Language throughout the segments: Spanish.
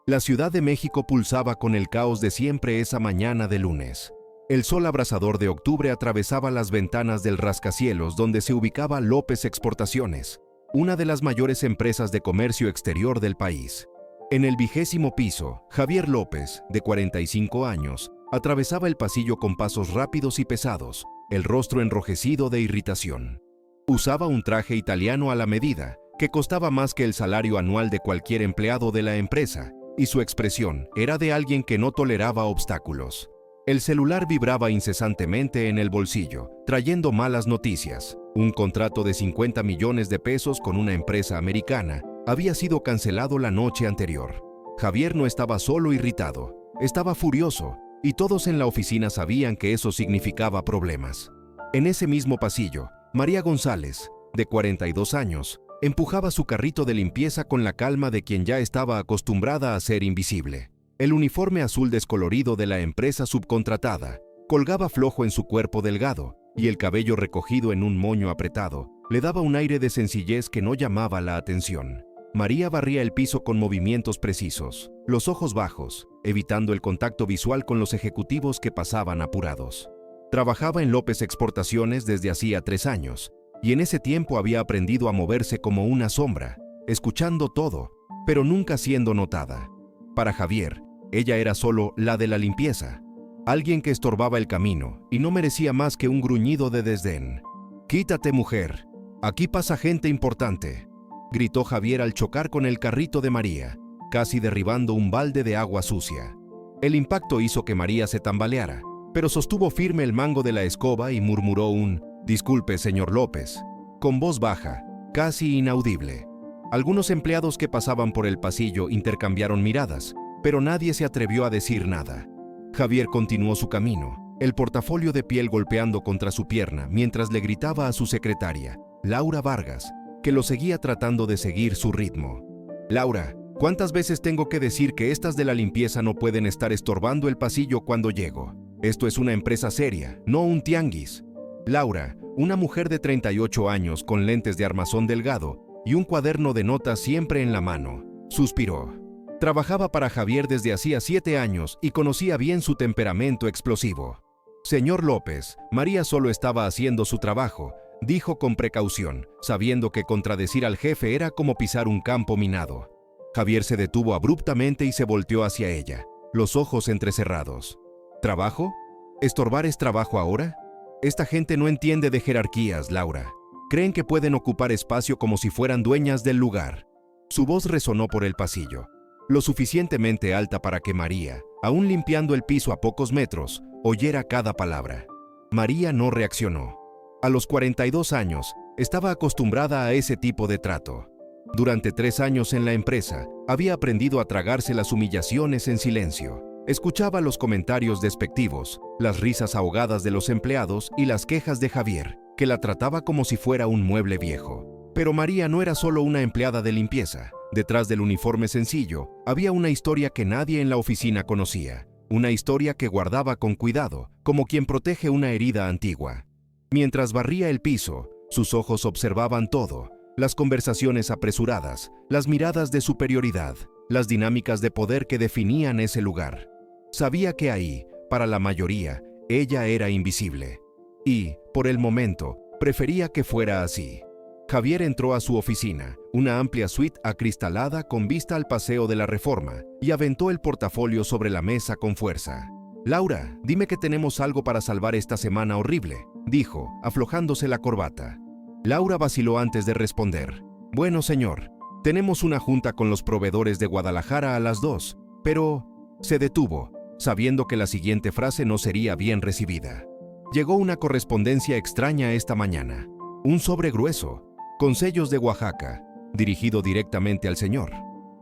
La Ciudad de México pulsaba con el caos de siempre esa mañana de lunes. El sol abrasador de octubre atravesaba las ventanas del rascacielos donde se ubicaba López Exportaciones, una de las mayores empresas de comercio exterior del país. En el 20º piso, Javier López, de 45 años, atravesaba el pasillo con pasos rápidos y pesados, el rostro enrojecido de irritación. Usaba un traje italiano a la medida, que costaba más que el salario anual de cualquier empleado de la empresa, y su expresión era de alguien que no toleraba obstáculos. El celular vibraba incesantemente en el bolsillo, trayendo malas noticias. Un contrato de 50 millones de pesos con una empresa americana había sido cancelado la noche anterior. Javier no estaba solo irritado, estaba furioso, y todos en la oficina sabían que eso significaba problemas. En ese mismo pasillo, María González, de 42 años, empujaba su carrito de limpieza con la calma de quien ya estaba acostumbrada a ser invisible. El uniforme azul descolorido de la empresa subcontratada colgaba flojo en su cuerpo delgado, y el cabello recogido en un moño apretado le daba un aire de sencillez que no llamaba la atención. María barría el piso con movimientos precisos, los ojos bajos, evitando el contacto visual con los ejecutivos que pasaban apurados. Trabajaba en López Exportaciones desde hacía 3 años, y en ese tiempo había aprendido a moverse como una sombra, escuchando todo, pero nunca siendo notada. Para Javier, ella era solo la de la limpieza, alguien que estorbaba el camino y no merecía más que un gruñido de desdén. «Quítate, mujer, aquí pasa gente importante», gritó Javier al chocar con el carrito de María, casi derribando un balde de agua sucia. El impacto hizo que María se tambaleara, pero sostuvo firme el mango de la escoba y murmuró un «Disculpe, señor López», con voz baja, casi inaudible. Algunos empleados que pasaban por el pasillo intercambiaron miradas, pero nadie se atrevió a decir nada. Javier continuó su camino, el portafolio de piel golpeando contra su pierna mientras le gritaba a su secretaria, Laura Vargas, que lo seguía tratando de seguir su ritmo. «Laura, ¿cuántas veces tengo que decir que estas de la limpieza no pueden estar estorbando el pasillo cuando llego? Esto es una empresa seria, no un tianguis». Laura, una mujer de 38 años con lentes de armazón delgado y un cuaderno de notas siempre en la mano, suspiró. Trabajaba para Javier desde hacía 7 años y conocía bien su temperamento explosivo. «Señor López, María solo estaba haciendo su trabajo», dijo con precaución, sabiendo que contradecir al jefe era como pisar un campo minado. Javier se detuvo abruptamente y se volteó hacia ella, los ojos entrecerrados. «¿Trabajo? ¿Estorbar es trabajo ahora? Esta gente no entiende de jerarquías, Laura. Creen que pueden ocupar espacio como si fueran dueñas del lugar». Su voz resonó por el pasillo, lo suficientemente alta para que María, aún limpiando el piso a pocos metros, oyera cada palabra. María no reaccionó. A los 42 años, estaba acostumbrada a ese tipo de trato. Durante 3 años en la empresa, había aprendido a tragarse las humillaciones en silencio. Escuchaba los comentarios despectivos, las risas ahogadas de los empleados y las quejas de Javier, que la trataba como si fuera un mueble viejo. Pero María no era solo una empleada de limpieza. Detrás del uniforme sencillo, había una historia que nadie en la oficina conocía. Una historia que guardaba con cuidado, como quien protege una herida antigua. Mientras barría el piso, sus ojos observaban todo, las conversaciones apresuradas, las miradas de superioridad, las dinámicas de poder que definían ese lugar. Sabía que ahí, para la mayoría, ella era invisible. Y, por el momento, prefería que fuera así. Javier entró a su oficina, una amplia suite acristalada con vista al Paseo de la Reforma, y aventó el portafolio sobre la mesa con fuerza. «Laura, dime que tenemos algo para salvar esta semana horrible», dijo, aflojándose la corbata. Laura vaciló antes de responder. «Bueno, señor, tenemos una junta con los proveedores de Guadalajara a las 2, pero…» Se detuvo, sabiendo que la siguiente frase no sería bien recibida. Llegó una correspondencia extraña esta mañana. Un sobre grueso, con sellos de Oaxaca, dirigido directamente al señor.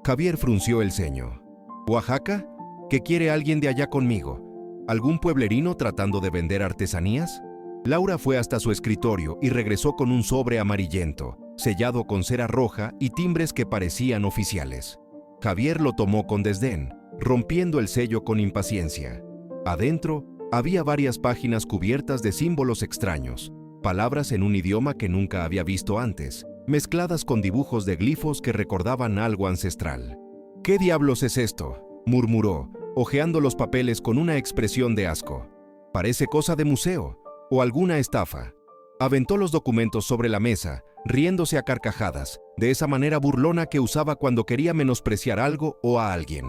Javier frunció el ceño. «¿Oaxaca? ¿Qué quiere alguien de allá conmigo? ¿Algún pueblerino tratando de vender artesanías?» Laura fue hasta su escritorio y regresó con un sobre amarillento, sellado con cera roja y timbres que parecían oficiales. Javier lo tomó con desdén, rompiendo el sello con impaciencia. Adentro, había varias páginas cubiertas de símbolos extraños, palabras en un idioma que nunca había visto antes, mezcladas con dibujos de glifos que recordaban algo ancestral. ¿Qué diablos es esto?, murmuró, hojeando los papeles con una expresión de asco. Parece cosa de museo, o alguna estafa. Aventó los documentos sobre la mesa, riéndose a carcajadas, de esa manera burlona que usaba cuando quería menospreciar algo o a alguien.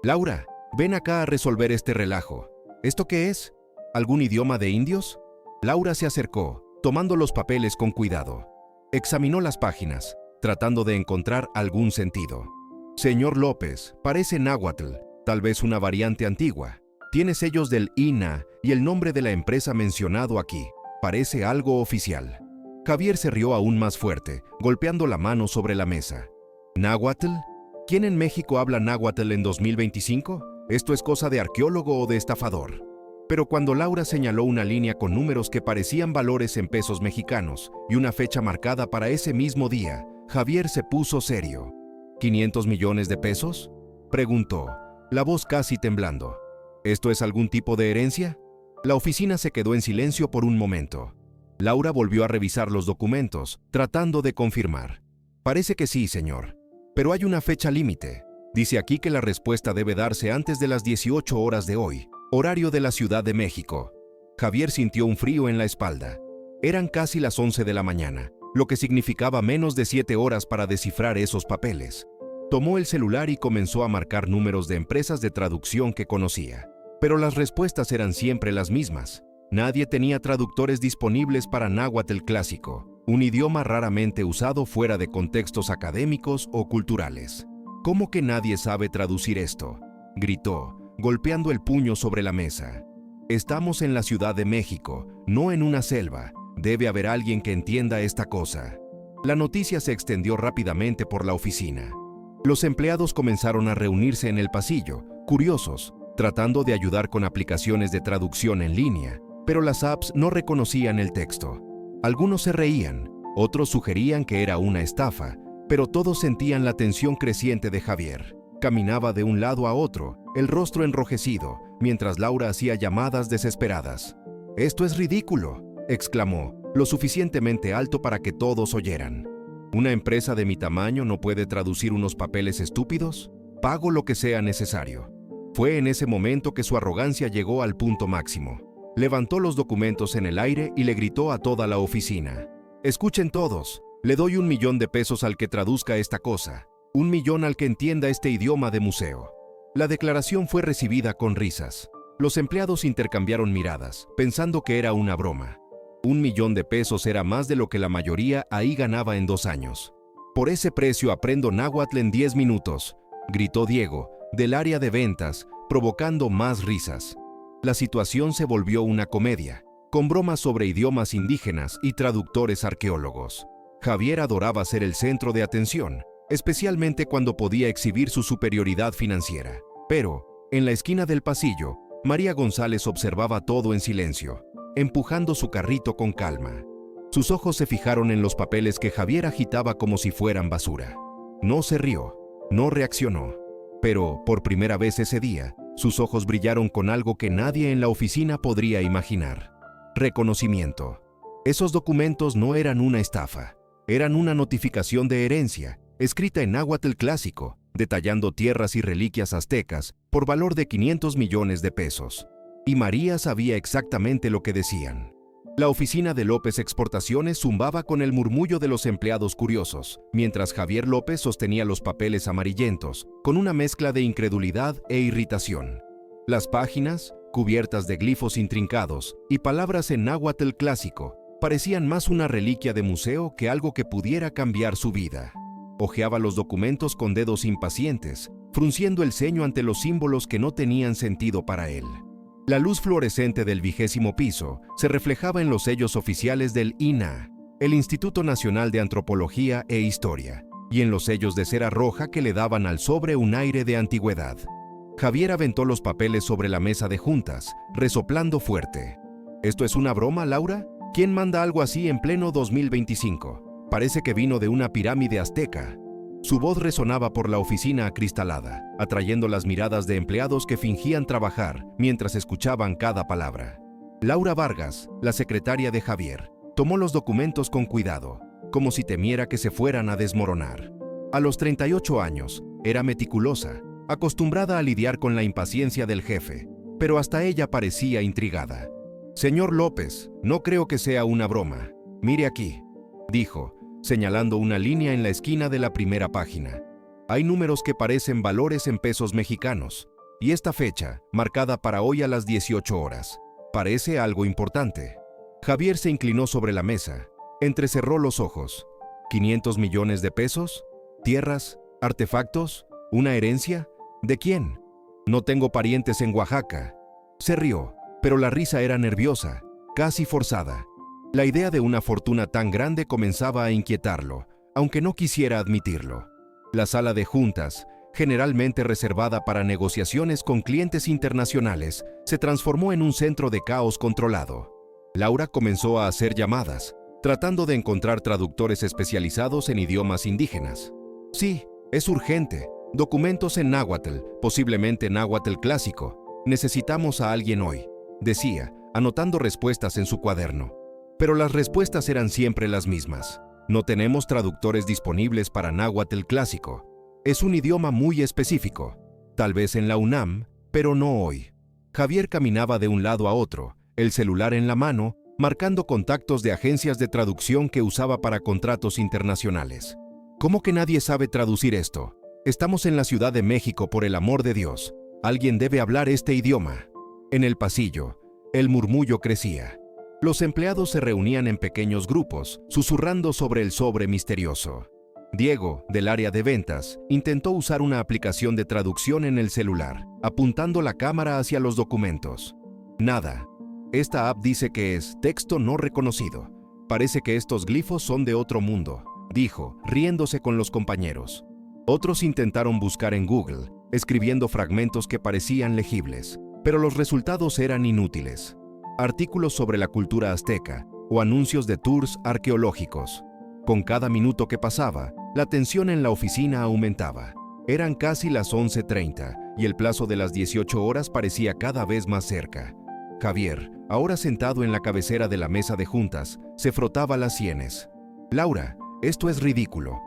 Laura, ven acá a resolver este relajo. ¿Esto qué es? ¿Algún idioma de indios? Laura se acercó, tomando los papeles con cuidado. Examinó las páginas, tratando de encontrar algún sentido. Señor López, parece náhuatl, tal vez una variante antigua. Tiene sellos del INAH y el nombre de la empresa mencionado aquí. Parece algo oficial. Javier se rió aún más fuerte, golpeando la mano sobre la mesa. ¿Náhuatl? ¿Quién en México habla náhuatl en 2025? ¿Esto es cosa de arqueólogo o de estafador? Pero cuando Laura señaló una línea con números que parecían valores en pesos mexicanos y una fecha marcada para ese mismo día, Javier se puso serio. ¿500 millones de pesos? Preguntó, la voz casi temblando. ¿Esto es algún tipo de herencia? La oficina se quedó en silencio por un momento. Laura volvió a revisar los documentos, tratando de confirmar. Parece que sí, señor. Pero hay una fecha límite. Dice aquí que la respuesta debe darse antes de las 18 horas de hoy, horario de la Ciudad de México. Javier sintió un frío en la espalda. Eran casi las 11 de la mañana, lo que significaba menos de 7 horas para descifrar esos papeles. Tomó el celular y comenzó a marcar números de empresas de traducción que conocía. Pero las respuestas eran siempre las mismas. Nadie tenía traductores disponibles para náhuatl clásico, un idioma raramente usado fuera de contextos académicos o culturales. ¿Cómo que nadie sabe traducir esto?, gritó, golpeando el puño sobre la mesa. Estamos en la Ciudad de México, no en una selva. Debe haber alguien que entienda esta cosa. La noticia se extendió rápidamente por la oficina. Los empleados comenzaron a reunirse en el pasillo, curiosos, tratando de ayudar con aplicaciones de traducción en línea, pero las apps no reconocían el texto. Algunos se reían, otros sugerían que era una estafa, pero todos sentían la tensión creciente de Javier. Caminaba de un lado a otro, el rostro enrojecido, mientras Laura hacía llamadas desesperadas. «Esto es ridículo», exclamó, lo suficientemente alto para que todos oyeran. ¿Una empresa de mi tamaño no puede traducir unos papeles estúpidos? Pago lo que sea necesario. Fue en ese momento que su arrogancia llegó al punto máximo. Levantó los documentos en el aire y le gritó a toda la oficina. «Escuchen todos, le doy 1 millón de pesos al que traduzca esta cosa. 1 millón al que entienda este idioma de museo». La declaración fue recibida con risas. Los empleados intercambiaron miradas, pensando que era una broma. 1 millón de pesos era más de lo que la mayoría ahí ganaba en 2 años. «Por ese precio aprendo náhuatl en 10 minutos», gritó Diego, del área de ventas, provocando más risas. La situación se volvió una comedia, con bromas sobre idiomas indígenas y traductores arqueólogos. Javier adoraba ser el centro de atención, especialmente cuando podía exhibir su superioridad financiera. Pero, en la esquina del pasillo, María González observaba todo en silencio, empujando su carrito con calma. Sus ojos se fijaron en los papeles que Javier agitaba como si fueran basura. No se rió, no reaccionó. Pero, por primera vez ese día, sus ojos brillaron con algo que nadie en la oficina podría imaginar. Reconocimiento. Esos documentos no eran una estafa, eran una notificación de herencia, escrita en náhuatl clásico, detallando tierras y reliquias aztecas por valor de 500 millones de pesos. Y María sabía exactamente lo que decían. La oficina de López Exportaciones zumbaba con el murmullo de los empleados curiosos, mientras Javier López sostenía los papeles amarillentos, con una mezcla de incredulidad e irritación. Las páginas, cubiertas de glifos intrincados y palabras en náhuatl clásico, parecían más una reliquia de museo que algo que pudiera cambiar su vida. Hojeaba los documentos con dedos impacientes, frunciendo el ceño ante los símbolos que no tenían sentido para él. La luz fluorescente del 20º piso se reflejaba en los sellos oficiales del INAH, el Instituto Nacional de Antropología e Historia, y en los sellos de cera roja que le daban al sobre un aire de antigüedad. Javier aventó los papeles sobre la mesa de juntas, resoplando fuerte. ¿Esto es una broma, Laura? ¿Quién manda algo así en pleno 2025? Parece que vino de una pirámide azteca. Su voz resonaba por la oficina acristalada, atrayendo las miradas de empleados que fingían trabajar mientras escuchaban cada palabra. Laura Vargas, la secretaria de Javier, tomó los documentos con cuidado, como si temiera que se fueran a desmoronar. A los 38 años, Era meticulosa, acostumbrada a lidiar con la impaciencia del jefe, pero hasta ella parecía intrigada. «Señor López, no creo que sea una broma. Mire aquí», dijo, señalando una línea en la esquina de la primera página. «Hay números que parecen valores en pesos mexicanos, y esta fecha, marcada para hoy a las 18 horas, parece algo importante». Javier se inclinó sobre la mesa, entrecerró los ojos. ¿500 millones de pesos? ¿Tierras? ¿Artefactos? ¿Una herencia? ¿De quién? «No tengo parientes en Oaxaca». Se rió, pero la risa era nerviosa, casi forzada. La idea de una fortuna tan grande comenzaba a inquietarlo, aunque no quisiera admitirlo. La sala de juntas, generalmente reservada para negociaciones con clientes internacionales, se transformó en un centro de caos controlado. Laura comenzó a hacer llamadas, tratando de encontrar traductores especializados en idiomas indígenas. «Sí, es urgente. Documentos en náhuatl, posiblemente náhuatl clásico. Necesitamos a alguien hoy», decía, anotando respuestas en su cuaderno. Pero las respuestas eran siempre las mismas. «No tenemos traductores disponibles para náhuatl clásico. Es un idioma muy específico. Tal vez en la UNAM, pero no hoy». Javier caminaba de un lado a otro, el celular en la mano, marcando contactos de agencias de traducción que usaba para contratos internacionales. «¿Cómo que nadie sabe traducir esto? Estamos en la Ciudad de México, por el amor de Dios. Alguien debe hablar este idioma». En el pasillo, el murmullo crecía. Los empleados se reunían en pequeños grupos, susurrando sobre el sobre misterioso. Diego, del área de ventas, intentó usar una aplicación de traducción en el celular, apuntando la cámara hacia los documentos. «Nada. Esta app dice que es texto no reconocido. Parece que estos glifos son de otro mundo», dijo, riéndose con los compañeros. Otros intentaron buscar en Google, escribiendo fragmentos que parecían legibles, pero los resultados eran inútiles. Artículos sobre la cultura azteca o anuncios de tours arqueológicos. Con cada minuto que pasaba, la tensión en la oficina aumentaba. Eran casi las 11:30 y el plazo de las 18 horas parecía cada vez más cerca. Javier, ahora sentado en la cabecera de la mesa de juntas, se frotaba las sienes. «Laura, esto es ridículo.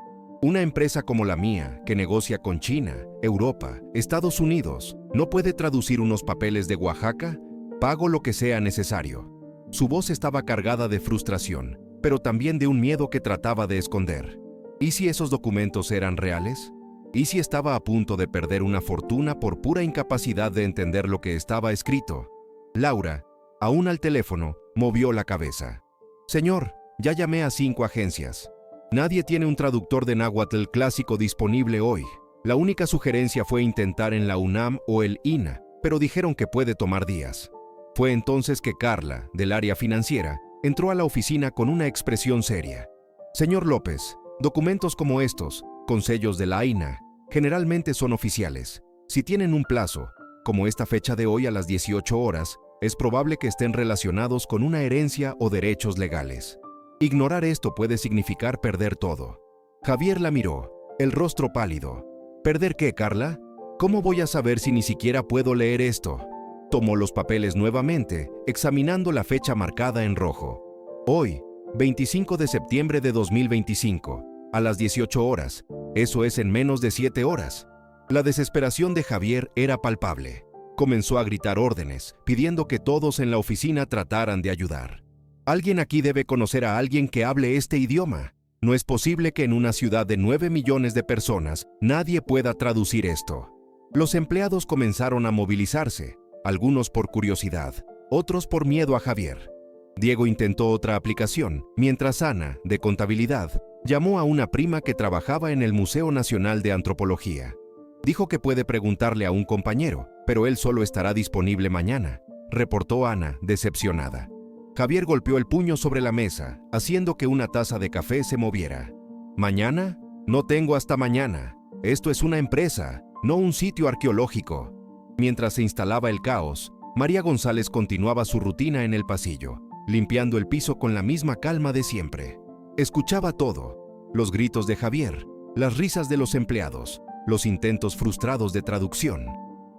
Una empresa como la mía, que negocia con China, Europa, Estados Unidos, ¿no puede traducir unos papeles de Oaxaca? Pago lo que sea necesario». Su voz estaba cargada de frustración, pero también de un miedo que trataba de esconder. ¿Y si esos documentos eran reales? ¿Y si estaba a punto de perder una fortuna por pura incapacidad de entender lo que estaba escrito? Laura, aún al teléfono, movió la cabeza. «Señor, ya llamé a 5 agencias. Nadie tiene un traductor de náhuatl clásico disponible hoy. La única sugerencia fue intentar en la UNAM o el INA, pero dijeron que puede tomar días». Fue entonces que Carla, del área financiera, entró a la oficina con una expresión seria. «Señor López, documentos como estos, con sellos de la INA, generalmente son oficiales. Si tienen un plazo, como esta fecha de hoy a las 18 horas, es probable que estén relacionados con una herencia o derechos legales. Ignorar esto puede significar perder todo». Javier la miró, el rostro pálido. «¿Perder qué, Carla? ¿Cómo voy a saber si ni siquiera puedo leer esto?». Tomó los papeles nuevamente, examinando la fecha marcada en rojo. «Hoy, 25 de septiembre de 2025, a las 18 horas. Eso es en menos de 7 horas». La desesperación de Javier era palpable. Comenzó a gritar órdenes, pidiendo que todos en la oficina trataran de ayudar. «Alguien aquí debe conocer a alguien que hable este idioma. No es posible que en una ciudad de 9 millones de personas nadie pueda traducir esto». Los empleados comenzaron a movilizarse, algunos por curiosidad, otros por miedo a Javier. Diego intentó otra aplicación, mientras Ana, de contabilidad, llamó a una prima que trabajaba en el Museo Nacional de Antropología. Dijo que puede preguntarle a un compañero, pero él solo estará disponible mañana, reportó Ana, decepcionada. Javier golpeó el puño sobre la mesa, haciendo que una taza de café se moviera. «¿Mañana? No tengo hasta mañana. Esto es una empresa, no un sitio arqueológico». Mientras se instalaba el caos, María González continuaba su rutina en el pasillo, limpiando el piso con la misma calma de siempre. Escuchaba todo: los gritos de Javier, las risas de los empleados, los intentos frustrados de traducción.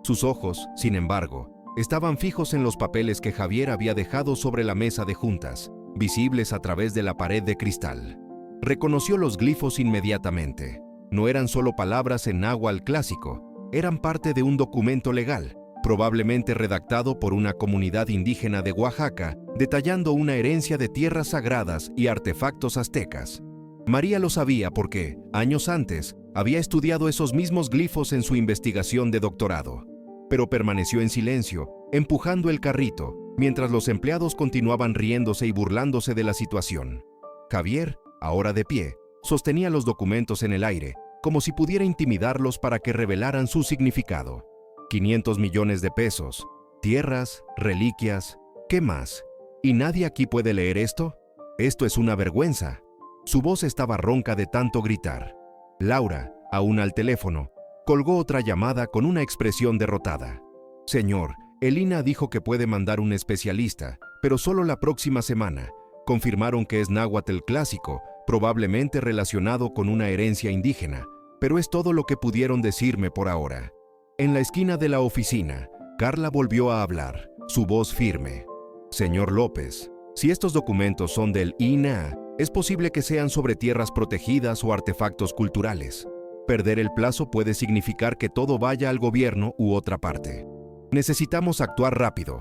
Sus ojos, sin embargo, estaban fijos en los papeles que Javier había dejado sobre la mesa de juntas, visibles a través de la pared de cristal. Reconoció los glifos inmediatamente. No eran solo palabras en náhuatl clásico, eran parte de un documento legal, probablemente redactado por una comunidad indígena de Oaxaca, detallando una herencia de tierras sagradas y artefactos aztecas. María lo sabía porque, años antes, había estudiado esos mismos glifos en su investigación de doctorado. Pero permaneció en silencio, empujando el carrito, mientras los empleados continuaban riéndose y burlándose de la situación. Javier, ahora de pie, sostenía los documentos en el aire, como si pudiera intimidarlos para que revelaran su significado. 500 millones de pesos, tierras, reliquias, ¿qué más? ¿Y nadie aquí puede leer esto? Esto es una vergüenza. Su voz estaba ronca de tanto gritar. Laura, aún al teléfono, colgó otra llamada con una expresión derrotada. Señor, Elina dijo que puede mandar un especialista, pero solo la próxima semana. Confirmaron que es náhuatl clásico, probablemente relacionado con una herencia indígena, pero es todo lo que pudieron decirme por ahora. En la esquina de la oficina, Carla volvió a hablar, su voz firme. Señor López, si estos documentos son del INAH, es posible que sean sobre tierras protegidas o artefactos culturales. Perder el plazo puede significar que todo vaya al gobierno u otra parte. Necesitamos actuar rápido.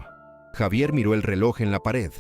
Javier miró el reloj en la pared.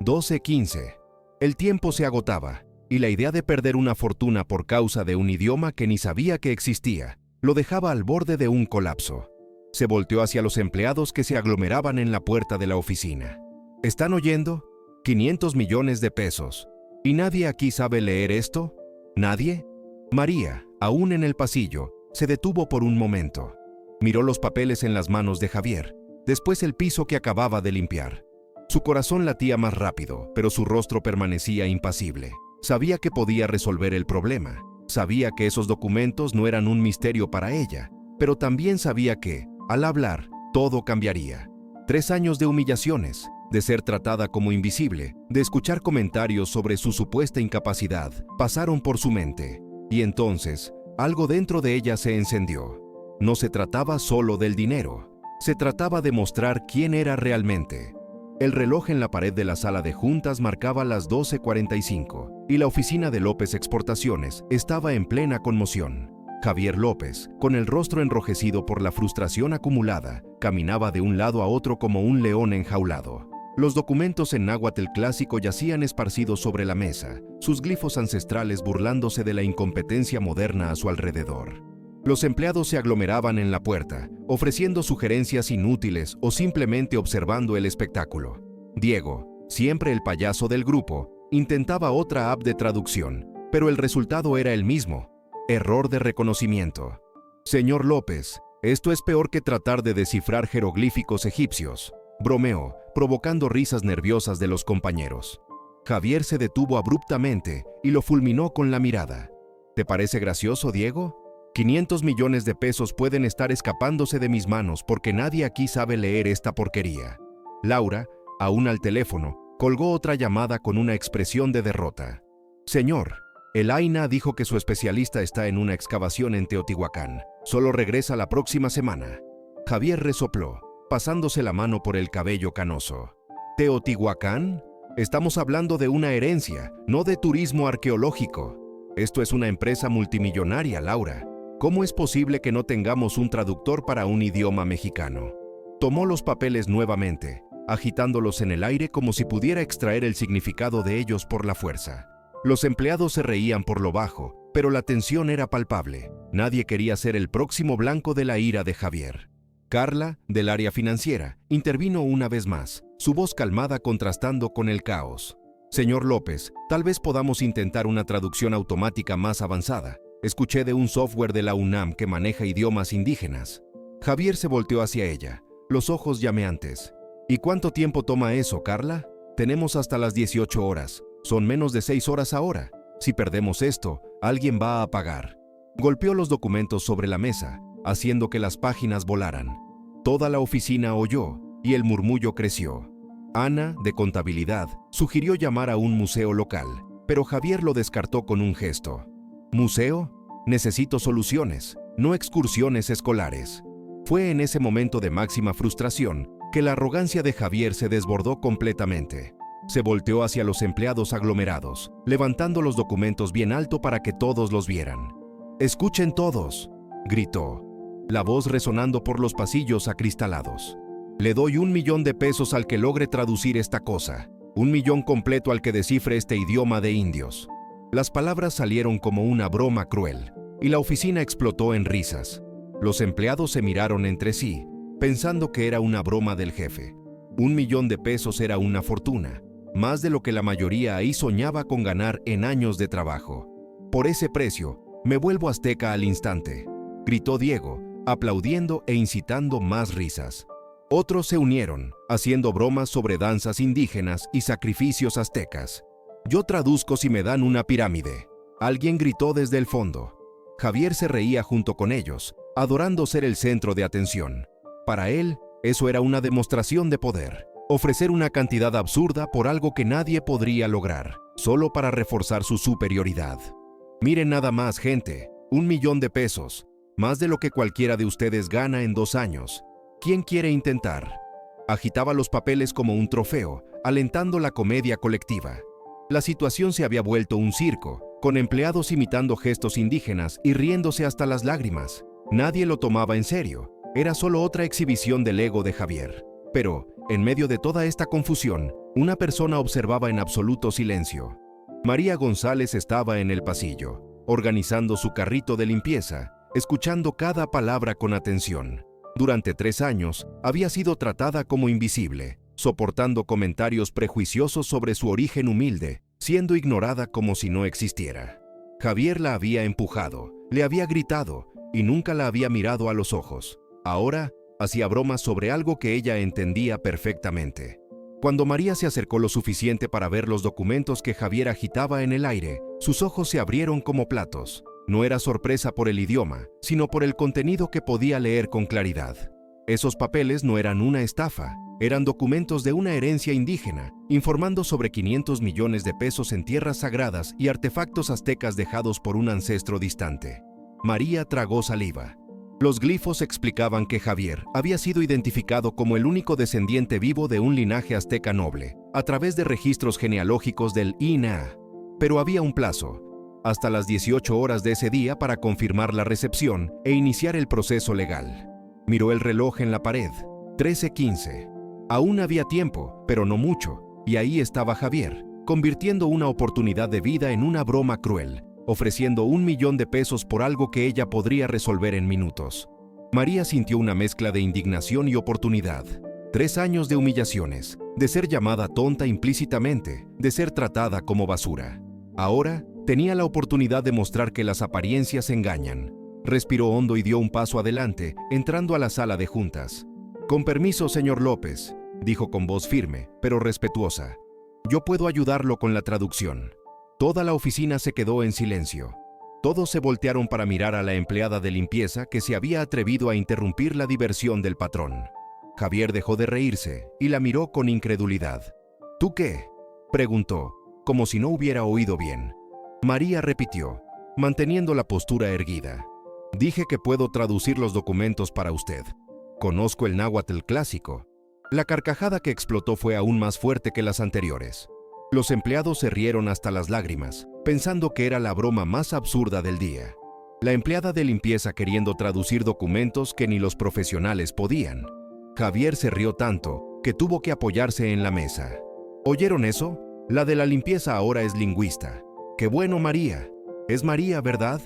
12:15. El tiempo se agotaba, y la idea de perder una fortuna por causa de un idioma que ni sabía que existía, lo dejaba al borde de un colapso. Se volteó hacia los empleados que se aglomeraban en la puerta de la oficina. ¿Están oyendo? 500 millones de pesos. ¿Y nadie aquí sabe leer esto? ¿Nadie? María, aún en el pasillo, se detuvo por un momento. Miró los papeles en las manos de Javier, después el piso que acababa de limpiar. Su corazón latía más rápido, pero su rostro permanecía impasible. Sabía que podía resolver el problema. Sabía que esos documentos no eran un misterio para ella, pero también sabía que, al hablar, todo cambiaría. 3 años de humillaciones, de ser tratada como invisible, de escuchar comentarios sobre su supuesta incapacidad, pasaron por su mente. Y entonces, algo dentro de ella se encendió. No se trataba solo del dinero, se trataba de mostrar quién era realmente. El reloj en la pared de la sala de juntas marcaba las 12:45 y la oficina de López Exportaciones estaba en plena conmoción. Javier López, con el rostro enrojecido por la frustración acumulada, caminaba de un lado a otro como un león enjaulado. Los documentos en náhuatl clásico yacían esparcidos sobre la mesa, sus glifos ancestrales burlándose de la incompetencia moderna a su alrededor. Los empleados se aglomeraban en la puerta, ofreciendo sugerencias inútiles o simplemente observando el espectáculo. Diego, siempre el payaso del grupo, intentaba otra app de traducción, pero el resultado era el mismo: error de reconocimiento. Señor López, esto es peor que tratar de descifrar jeroglíficos egipcios, bromeó, provocando risas nerviosas de los compañeros. Javier se detuvo abruptamente y lo fulminó con la mirada. ¿Te parece gracioso, Diego? 500 millones de pesos pueden estar escapándose de mis manos porque nadie aquí sabe leer esta porquería. Laura, aún al teléfono, colgó otra llamada con una expresión de derrota. Señor, el AINA dijo que su especialista está en una excavación en Teotihuacán. Solo regresa la próxima semana. Javier resopló, pasándose la mano por el cabello canoso. ¿Teotihuacán? Estamos hablando de una herencia, no de turismo arqueológico. Esto es una empresa multimillonaria, Laura. ¿Cómo es posible que no tengamos un traductor para un idioma mexicano? Tomó los papeles nuevamente, agitándolos en el aire como si pudiera extraer el significado de ellos por la fuerza. Los empleados se reían por lo bajo, pero la tensión era palpable. Nadie quería ser el próximo blanco de la ira de Javier. Carla, del área financiera, intervino una vez más, su voz calmada contrastando con el caos. Señor López, tal vez podamos intentar una traducción automática más avanzada. Escuché de un software de la UNAM que maneja idiomas indígenas. Javier se volteó hacia ella, los ojos llameantes. ¿Y cuánto tiempo toma eso, Carla? Tenemos hasta las 18 horas. Son menos de 6 horas ahora. Si perdemos esto, alguien va a pagar. Golpeó los documentos sobre la mesa, haciendo que las páginas volaran. Toda la oficina oyó, y el murmullo creció. Ana, de contabilidad, sugirió llamar a un museo local, pero Javier lo descartó con un gesto. ¿Museo? Necesito soluciones, no excursiones escolares. Fue en ese momento de máxima frustración que la arrogancia de Javier se desbordó completamente. Se volteó hacia los empleados aglomerados, levantando los documentos bien alto para que todos los vieran. «Escuchen todos», gritó, la voz resonando por los pasillos acristalados. «Le doy 1.000.000 de pesos al que logre traducir esta cosa, 1.000.000 completo al que descifre este idioma de indios». Las palabras salieron como una broma cruel, y la oficina explotó en risas. Los empleados se miraron entre sí, pensando que era una broma del jefe. 1.000.000 de pesos era una fortuna, más de lo que la mayoría ahí soñaba con ganar en años de trabajo. «Por ese precio, me vuelvo azteca al instante», gritó Diego, aplaudiendo e incitando más risas. Otros se unieron, haciendo bromas sobre danzas indígenas y sacrificios aztecas. «Yo traduzco si me dan una pirámide», alguien gritó desde el fondo. Javier se reía junto con ellos, adorando ser el centro de atención. Para él, eso era una demostración de poder, ofrecer una cantidad absurda por algo que nadie podría lograr, solo para reforzar su superioridad. «Miren nada más, gente, 1.000.000 de pesos, más de lo que cualquiera de ustedes gana en 2 años. ¿Quién quiere intentar?». Agitaba los papeles como un trofeo, alentando la comedia colectiva. La situación se había vuelto un circo, con empleados imitando gestos indígenas y riéndose hasta las lágrimas. Nadie lo tomaba en serio, era solo otra exhibición del ego de Javier. Pero, en medio de toda esta confusión, una persona observaba en absoluto silencio. María González estaba en el pasillo, organizando su carrito de limpieza, escuchando cada palabra con atención. Durante 3 años, había sido tratada como invisible, soportando comentarios prejuiciosos sobre su origen humilde, siendo ignorada como si no existiera. Javier la había empujado, le había gritado y nunca la había mirado a los ojos. Ahora, hacía bromas sobre algo que ella entendía perfectamente. Cuando María se acercó lo suficiente para ver los documentos que Javier agitaba en el aire, sus ojos se abrieron como platos. No era sorpresa por el idioma, sino por el contenido que podía leer con claridad. Esos papeles no eran una estafa, eran documentos de una herencia indígena, informando sobre 500 millones de pesos en tierras sagradas y artefactos aztecas dejados por un ancestro distante. María tragó saliva. Los glifos explicaban que Javier había sido identificado como el único descendiente vivo de un linaje azteca noble, a través de registros genealógicos del INAH. Pero había un plazo, hasta las 18 horas de ese día, para confirmar la recepción e iniciar el proceso legal. Miró el reloj en la pared, 13:15. Aún había tiempo, pero no mucho, y ahí estaba Javier, convirtiendo una oportunidad de vida en una broma cruel, ofreciendo 1.000.000 de pesos por algo que ella podría resolver en minutos. María sintió una mezcla de indignación y oportunidad. 3 años de humillaciones, de ser llamada tonta implícitamente, de ser tratada como basura. Ahora, tenía la oportunidad de mostrar que las apariencias engañan. Respiró hondo y dio un paso adelante, entrando a la sala de juntas. «Con permiso, señor López», dijo con voz firme, pero respetuosa. «Yo puedo ayudarlo con la traducción». Toda la oficina se quedó en silencio. Todos se voltearon para mirar a la empleada de limpieza que se había atrevido a interrumpir la diversión del patrón. Javier dejó de reírse y la miró con incredulidad. «¿Tú qué?», preguntó, como si no hubiera oído bien. María repitió, manteniendo la postura erguida. «Dije que puedo traducir los documentos para usted. Conozco el náhuatl clásico». La carcajada que explotó fue aún más fuerte que las anteriores. Los empleados se rieron hasta las lágrimas, pensando que era la broma más absurda del día. La empleada de limpieza queriendo traducir documentos que ni los profesionales podían. Javier se rió tanto que tuvo que apoyarse en la mesa. ¿Oyeron eso? La de la limpieza ahora es lingüista. ¡Qué bueno, María! Es María, ¿verdad?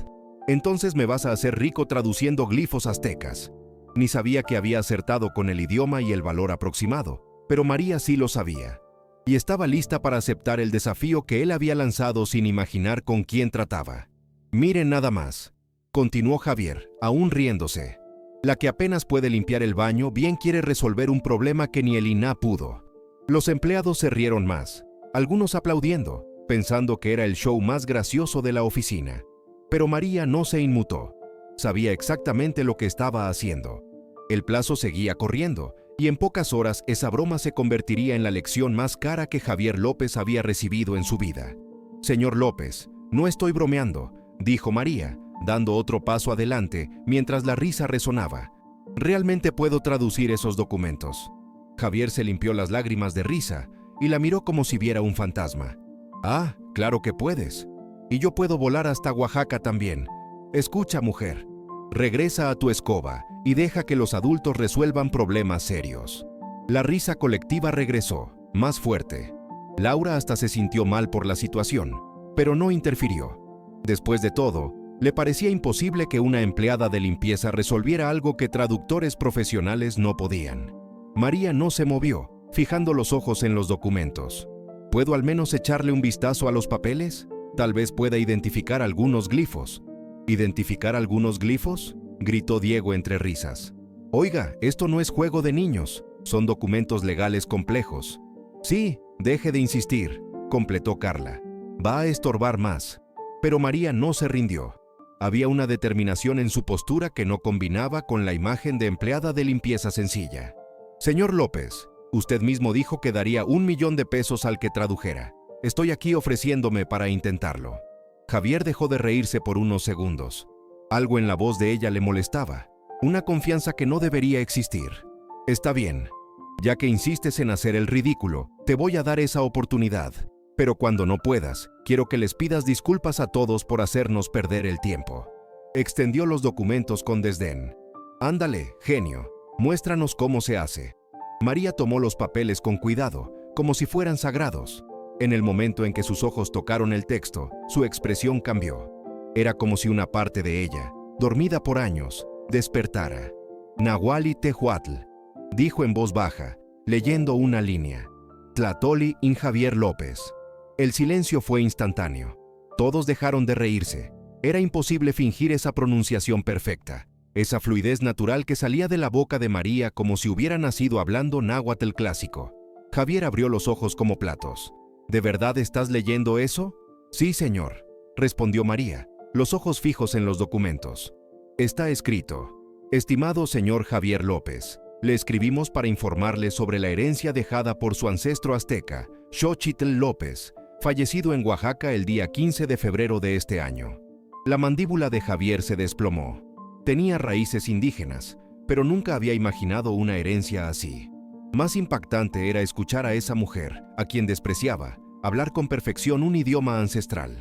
Entonces me vas a hacer rico traduciendo glifos aztecas. Ni sabía que había acertado con el idioma y el valor aproximado, pero María sí lo sabía. Y estaba lista para aceptar el desafío que él había lanzado sin imaginar con quién trataba. «Miren nada más», continuó Javier, aún riéndose. «La que apenas puede limpiar el baño bien quiere resolver un problema que ni el INAH pudo». Los empleados se rieron más, algunos aplaudiendo, pensando que era el show más gracioso de la oficina. Pero María no se inmutó. Sabía exactamente lo que estaba haciendo. El plazo seguía corriendo, y en pocas horas esa broma se convertiría en la lección más cara que Javier López había recibido en su vida. «Señor López, no estoy bromeando», dijo María, dando otro paso adelante mientras la risa resonaba. «Realmente puedo traducir esos documentos». Javier se limpió las lágrimas de risa y la miró como si viera un fantasma. «Ah, claro que puedes. Y yo puedo volar hasta Oaxaca también. Escucha, mujer. Regresa a tu escoba y deja que los adultos resuelvan problemas serios. La risa colectiva regresó, más fuerte. Laura hasta se sintió mal por la situación, pero no interfirió. Después de todo, le parecía imposible que una empleada de limpieza resolviera algo que traductores profesionales no podían. María no se movió, fijando los ojos en los documentos. ¿Puedo al menos echarle un vistazo a los papeles? Tal vez pueda identificar algunos glifos. ¿Identificar algunos glifos?, gritó Diego entre risas. Oiga, esto no es juego de niños, son documentos legales complejos. Sí, deje de insistir, completó Carla. Va a estorbar más. Pero María no se rindió. Había una determinación en su postura que no combinaba con la imagen de empleada de limpieza sencilla. Señor López, usted mismo dijo que daría 1 millón de pesos al que tradujera. Estoy aquí ofreciéndome para intentarlo. Javier dejó de reírse por unos segundos. Algo en la voz de ella le molestaba, una confianza que no debería existir. Está bien. Ya que insistes en hacer el ridículo, te voy a dar esa oportunidad. Pero cuando no puedas, quiero que les pidas disculpas a todos por hacernos perder el tiempo. Extendió los documentos con desdén. Ándale, genio, muéstranos cómo se hace. María tomó los papeles con cuidado, como si fueran sagrados. En el momento en que sus ojos tocaron el texto, su expresión cambió. Era como si una parte de ella, dormida por años, despertara. Nahuali Tehuatl, dijo en voz baja, leyendo una línea. Tlahtoli in Javier López. El silencio fue instantáneo. Todos dejaron de reírse. Era imposible fingir esa pronunciación perfecta, esa fluidez natural que salía de la boca de María como si hubiera nacido hablando náhuatl clásico. Javier abrió los ojos como platos. ¿De verdad estás leyendo eso? Sí, señor, respondió María, los ojos fijos en los documentos. Está escrito: Estimado señor Javier López, le escribimos para informarle sobre la herencia dejada por su ancestro azteca, Xochitl López, fallecido en Oaxaca el día 15 de febrero de este año. La mandíbula de Javier se desplomó. Tenía raíces indígenas, pero nunca había imaginado una herencia así. Más impactante era escuchar a esa mujer, a quien despreciaba, hablar con perfección un idioma ancestral.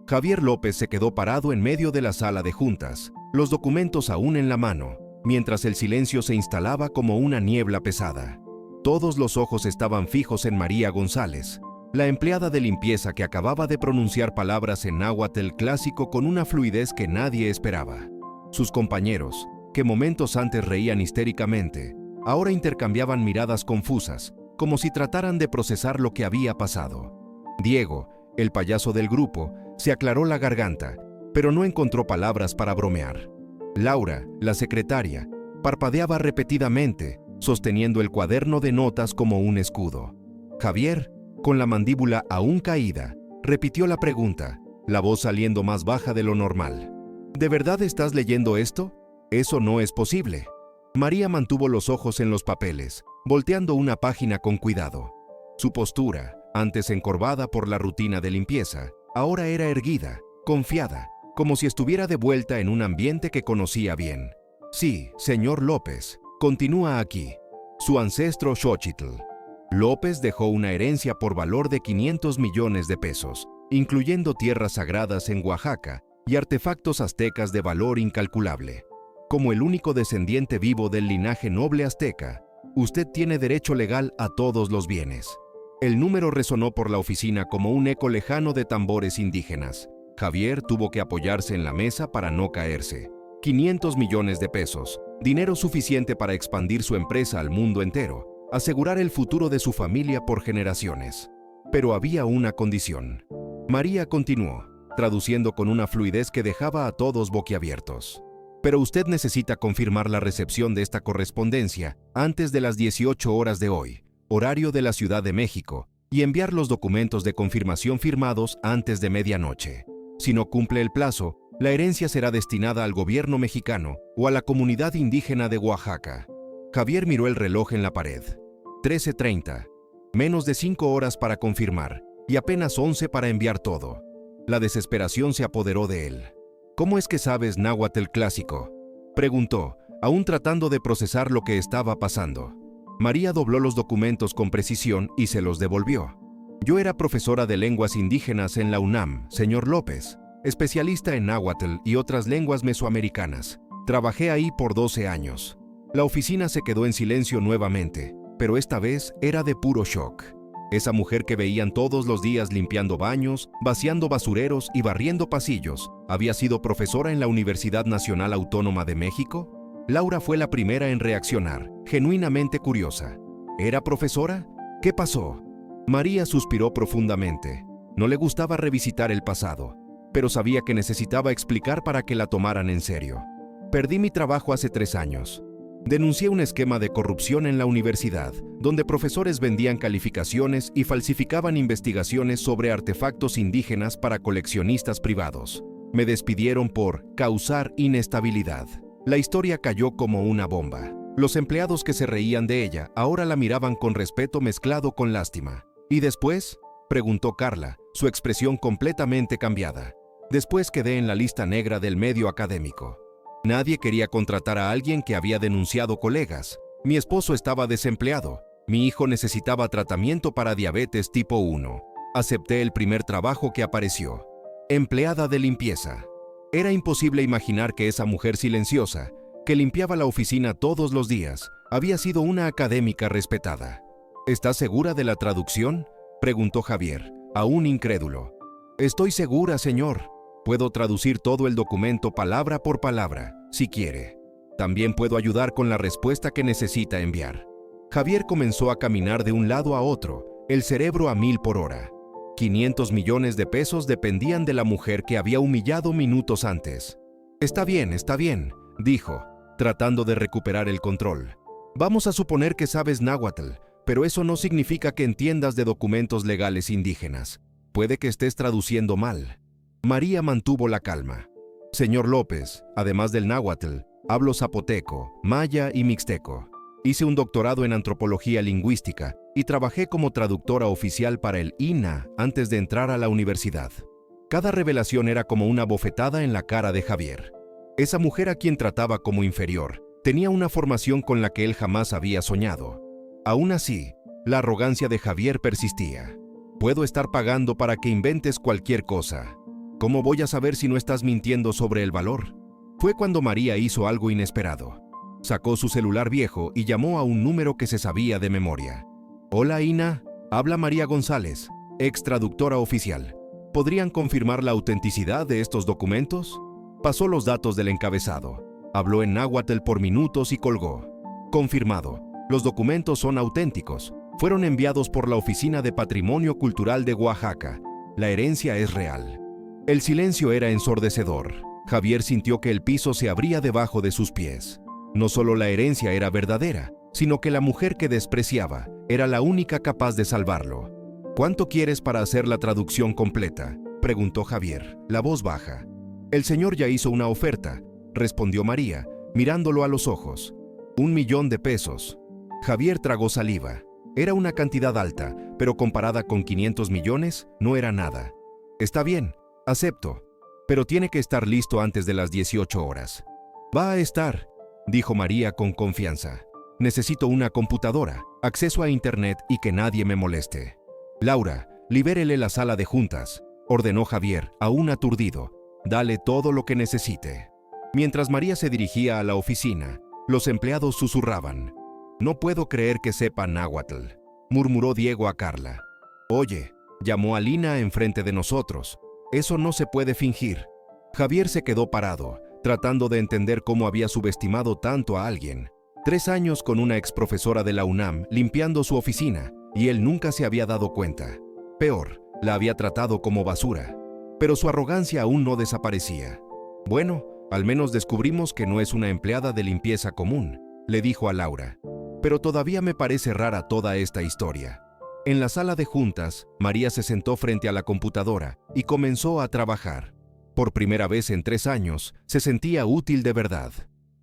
Javier López se quedó parado en medio de la sala de juntas, los documentos aún en la mano, mientras el silencio se instalaba como una niebla pesada. Todos los ojos estaban fijos en María González, la empleada de limpieza que acababa de pronunciar palabras en náhuatl clásico con una fluidez que nadie esperaba. Sus compañeros, que momentos antes reían histéricamente, ahora intercambiaban miradas confusas, como si trataran de procesar lo que había pasado. Diego, el payaso del grupo, se aclaró la garganta, pero no encontró palabras para bromear. Laura, la secretaria, parpadeaba repetidamente, sosteniendo el cuaderno de notas como un escudo. Javier, con la mandíbula aún caída, repitió la pregunta, la voz saliendo más baja de lo normal. ¿De verdad estás leyendo esto? Eso no es posible. María mantuvo los ojos en los papeles, volteando una página con cuidado. Su postura, antes encorvada por la rutina de limpieza, ahora era erguida, confiada, como si estuviera de vuelta en un ambiente que conocía bien. Sí, señor López, continúa aquí. Su ancestro Xochitl López dejó una herencia por valor de 500 millones de pesos, incluyendo tierras sagradas en Oaxaca y artefactos aztecas de valor incalculable. Como el único descendiente vivo del linaje noble azteca, usted tiene derecho legal a todos los bienes. El número resonó por la oficina como un eco lejano de tambores indígenas. Javier tuvo que apoyarse en la mesa para no caerse. 500 millones de pesos, dinero suficiente para expandir su empresa al mundo entero, asegurar el futuro de su familia por generaciones. Pero había una condición. María continuó, traduciendo con una fluidez que dejaba a todos boquiabiertos. Pero usted necesita confirmar la recepción de esta correspondencia antes de las 18 horas de hoy, horario de la Ciudad de México, y enviar los documentos de confirmación firmados antes de medianoche. Si no cumple el plazo, la herencia será destinada al gobierno mexicano o a la comunidad indígena de Oaxaca. Javier miró el reloj en la pared. 13:30. Menos de 5 horas para confirmar y apenas 11 para enviar todo. La desesperación se apoderó de él. ¿Cómo es que sabes náhuatl clásico?, preguntó, aún tratando de procesar lo que estaba pasando. María dobló los documentos con precisión y se los devolvió. Yo era profesora de lenguas indígenas en la UNAM, señor López. especialista en náhuatl y otras lenguas mesoamericanas. Trabajé ahí por 12 años. La oficina se quedó en silencio nuevamente, pero esta vez era de puro shock. Esa mujer que veían todos los días limpiando baños, vaciando basureros y barriendo pasillos, ¿había sido profesora en la Universidad Nacional Autónoma de México? Laura fue la primera en reaccionar, genuinamente curiosa. ¿Era profesora? ¿Qué pasó? María suspiró profundamente. No le gustaba revisitar el pasado, pero sabía que necesitaba explicar para que la tomaran en serio. Perdí mi trabajo hace 3 años. Denuncié un esquema de corrupción en la universidad, donde profesores vendían calificaciones y falsificaban investigaciones sobre artefactos indígenas para coleccionistas privados. Me despidieron por causar inestabilidad. La historia cayó como una bomba. Los empleados que se reían de ella ahora la miraban con respeto mezclado con lástima. ¿Y después?, preguntó Carla, su expresión completamente cambiada. Después quedé en la lista negra del medio académico. Nadie quería contratar a alguien que había denunciado colegas. Mi esposo estaba desempleado. Mi hijo necesitaba tratamiento para diabetes tipo 1. Acepté el primer trabajo que apareció. Empleada de limpieza. Era imposible imaginar que esa mujer silenciosa, que limpiaba la oficina todos los días, había sido una académica respetada. ¿Estás segura de la traducción?, preguntó Javier, aún incrédulo. Estoy segura, señor. Puedo traducir todo el documento palabra por palabra, si quiere. También puedo ayudar con la respuesta que necesita enviar. Javier comenzó a caminar de un lado a otro, el cerebro a 1000 por hora. 500 millones de pesos dependían de la mujer que había humillado minutos antes. Está bien, dijo, tratando de recuperar el control. Vamos a suponer que sabes náhuatl, pero eso no significa que entiendas de documentos legales indígenas. Puede que estés traduciendo mal. María mantuvo la calma. Señor López, además del náhuatl, hablo zapoteco, maya y mixteco. Hice un doctorado en antropología lingüística y trabajé como traductora oficial para el INAH antes de entrar a la universidad. Cada revelación era como una bofetada en la cara de Javier. Esa mujer a quien trataba como inferior tenía una formación con la que él jamás había soñado. Aún así, la arrogancia de Javier persistía. Puedo estar pagando para que inventes cualquier cosa. ¿Cómo voy a saber si no estás mintiendo sobre el valor? Fue cuando María hizo algo inesperado. Sacó su celular viejo y llamó a un número que se sabía de memoria. Hola, Ina. Habla María González, ex traductora oficial. ¿Podrían confirmar la autenticidad de estos documentos? Pasó los datos del encabezado. Habló en náhuatl por minutos y colgó. Confirmado. Los documentos son auténticos. Fueron enviados por la Oficina de Patrimonio Cultural de Oaxaca. La herencia es real. El silencio era ensordecedor. Javier sintió que el piso se abría debajo de sus pies. No solo la herencia era verdadera, sino que la mujer que despreciaba era la única capaz de salvarlo. ¿Cuánto quieres para hacer la traducción completa?, preguntó Javier, la voz baja. El señor ya hizo una oferta, respondió María, mirándolo a los ojos. 1 millón de pesos. Javier tragó saliva. Era una cantidad alta, pero comparada con 500 millones, no era nada. Está bien, acepto, pero tiene que estar listo antes de las 18 horas. Va a estar, dijo María con confianza. Necesito una computadora, acceso a internet y que nadie me moleste. Laura, libérele la sala de juntas, ordenó Javier, aún aturdido. Dale todo lo que necesite. Mientras María se dirigía a la oficina, los empleados susurraban. No puedo creer que sepa náhuatl, murmuró Diego a Carla. Oye, llamó a Lina enfrente de nosotros. Eso no se puede fingir. Javier se quedó parado, tratando de entender cómo había subestimado tanto a alguien. 3 años con una exprofesora de la UNAM limpiando su oficina, y él nunca se había dado cuenta. Peor, la había tratado como basura. Pero su arrogancia aún no desaparecía. Bueno, al menos descubrimos que no es una empleada de limpieza común, le dijo a Laura. Pero todavía me parece rara toda esta historia. En la sala de juntas, María se sentó frente a la computadora y comenzó a trabajar. Por primera vez en 3 años, se sentía útil de verdad.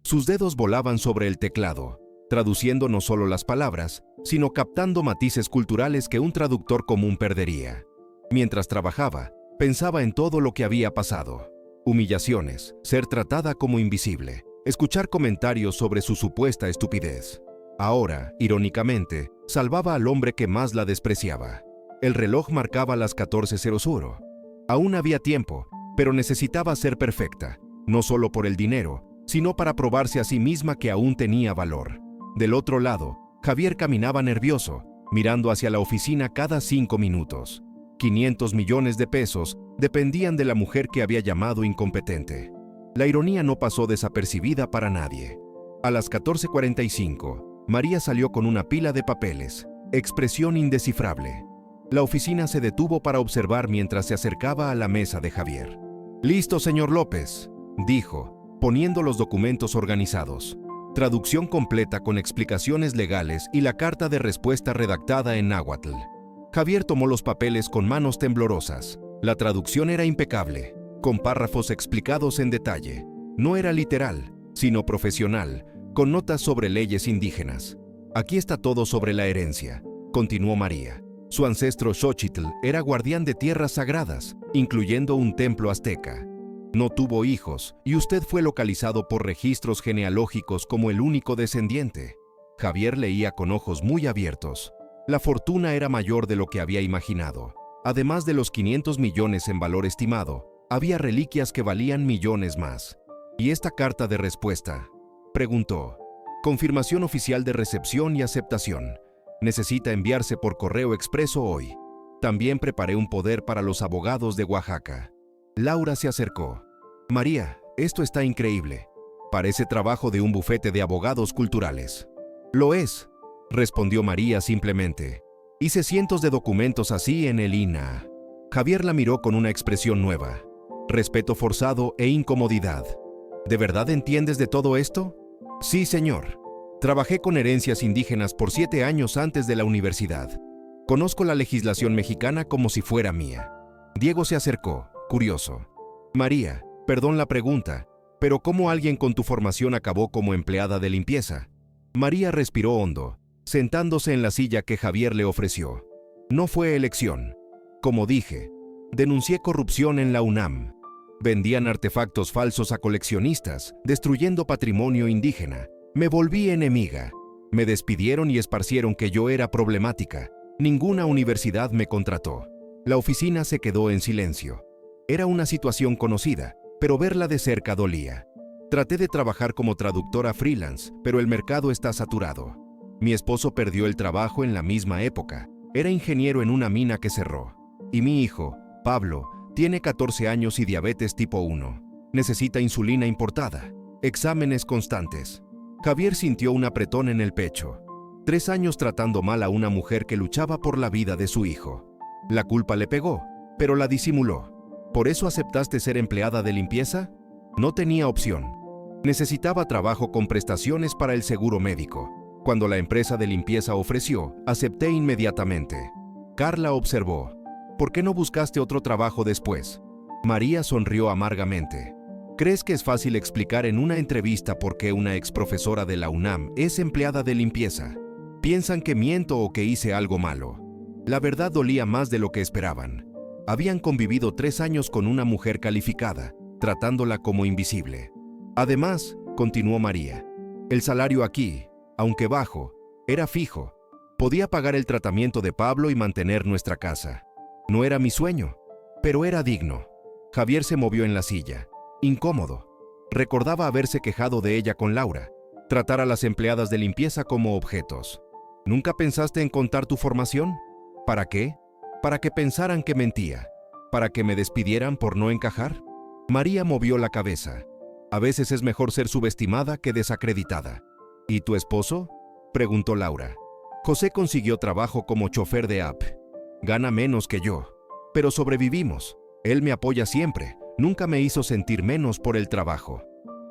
Sus dedos volaban sobre el teclado, traduciendo no solo las palabras, sino captando matices culturales que un traductor común perdería. Mientras trabajaba, pensaba en todo lo que había pasado. Humillaciones, ser tratada como invisible, escuchar comentarios sobre su supuesta estupidez. Ahora, irónicamente, salvaba al hombre que más la despreciaba. El reloj marcaba las 14:00. Aún había tiempo, pero necesitaba ser perfecta, no solo por el dinero, sino para probarse a sí misma que aún tenía valor. Del otro lado, Javier caminaba nervioso, mirando hacia la oficina cada 5 minutos. 500 millones de pesos dependían de la mujer que había llamado incompetente. La ironía no pasó desapercibida para nadie. A las 14:45, María salió con una pila de papeles, expresión indescifrable. La oficina se detuvo para observar mientras se acercaba a la mesa de Javier. «Listo, señor López», dijo, poniendo los documentos organizados. Traducción completa con explicaciones legales y la carta de respuesta redactada en náhuatl. Javier tomó los papeles con manos temblorosas. La traducción era impecable, con párrafos explicados en detalle. No era literal, sino profesional, con notas sobre leyes indígenas. «Aquí está todo sobre la herencia», continuó María. Su ancestro Xochitl era guardián de tierras sagradas, incluyendo un templo azteca. No tuvo hijos y usted fue localizado por registros genealógicos como el único descendiente. Javier leía con ojos muy abiertos. La fortuna era mayor de lo que había imaginado. Además de los 500 millones en valor estimado, había reliquias que valían millones más. ¿Y esta carta de respuesta?, preguntó. «Confirmación oficial de recepción y aceptación. Necesita enviarse por correo expreso hoy. También preparé un poder para los abogados de Oaxaca». Laura se acercó. «María, esto está increíble. Parece trabajo de un bufete de abogados culturales». «Lo es», respondió María simplemente. «Hice cientos de documentos así en el INAH». Javier la miró con una expresión nueva. Respeto forzado e incomodidad. «¿De verdad entiendes de todo esto?» «Sí, señor. Trabajé con herencias indígenas por 7 años antes de la universidad. Conozco la legislación mexicana como si fuera mía». Diego se acercó, curioso. «María, perdón la pregunta, pero ¿cómo alguien con tu formación acabó como empleada de limpieza?» María respiró hondo, sentándose en la silla que Javier le ofreció. «No fue elección. Como dije, denuncié corrupción en la UNAM. Vendían artefactos falsos a coleccionistas, destruyendo patrimonio indígena. Me volví enemiga. Me despidieron y esparcieron que yo era problemática. Ninguna universidad me contrató. La oficina se quedó en silencio. Era una situación conocida, pero verla de cerca dolía. Traté de trabajar como traductora freelance, pero el mercado está saturado. Mi esposo perdió el trabajo en la misma época. Era ingeniero en una mina que cerró. Y mi hijo, Pablo, tiene 14 años y diabetes tipo 1. Necesita insulina importada. Exámenes constantes». Javier sintió un apretón en el pecho. 3 años tratando mal a una mujer que luchaba por la vida de su hijo. La culpa le pegó, pero la disimuló. ¿Por eso aceptaste ser empleada de limpieza? No tenía opción. Necesitaba trabajo con prestaciones para el seguro médico. Cuando la empresa de limpieza ofreció, acepté inmediatamente. Carla observó. ¿Por qué no buscaste otro trabajo después? María sonrió amargamente. ¿Crees que es fácil explicar en una entrevista por qué una exprofesora de la UNAM es empleada de limpieza? Piensan que miento o que hice algo malo. La verdad dolía más de lo que esperaban. Habían convivido 3 años con una mujer calificada, tratándola como invisible. Además, continuó María, el salario aquí, aunque bajo, era fijo. Podía pagar el tratamiento de Pablo y mantener nuestra casa. No era mi sueño, pero era digno. Javier se movió en la silla. Incómodo. Recordaba haberse quejado de ella con Laura, tratar a las empleadas de limpieza como objetos. ¿Nunca pensaste en contar tu formación? ¿Para qué? ¿Para que pensaran que mentía? ¿Para que me despidieran por no encajar? María movió la cabeza. A veces es mejor ser subestimada que desacreditada. ¿Y tu esposo?, preguntó Laura. José consiguió trabajo como chofer de app. Gana menos que yo, pero sobrevivimos. Él me apoya siempre. Nunca me hizo sentir menos por el trabajo.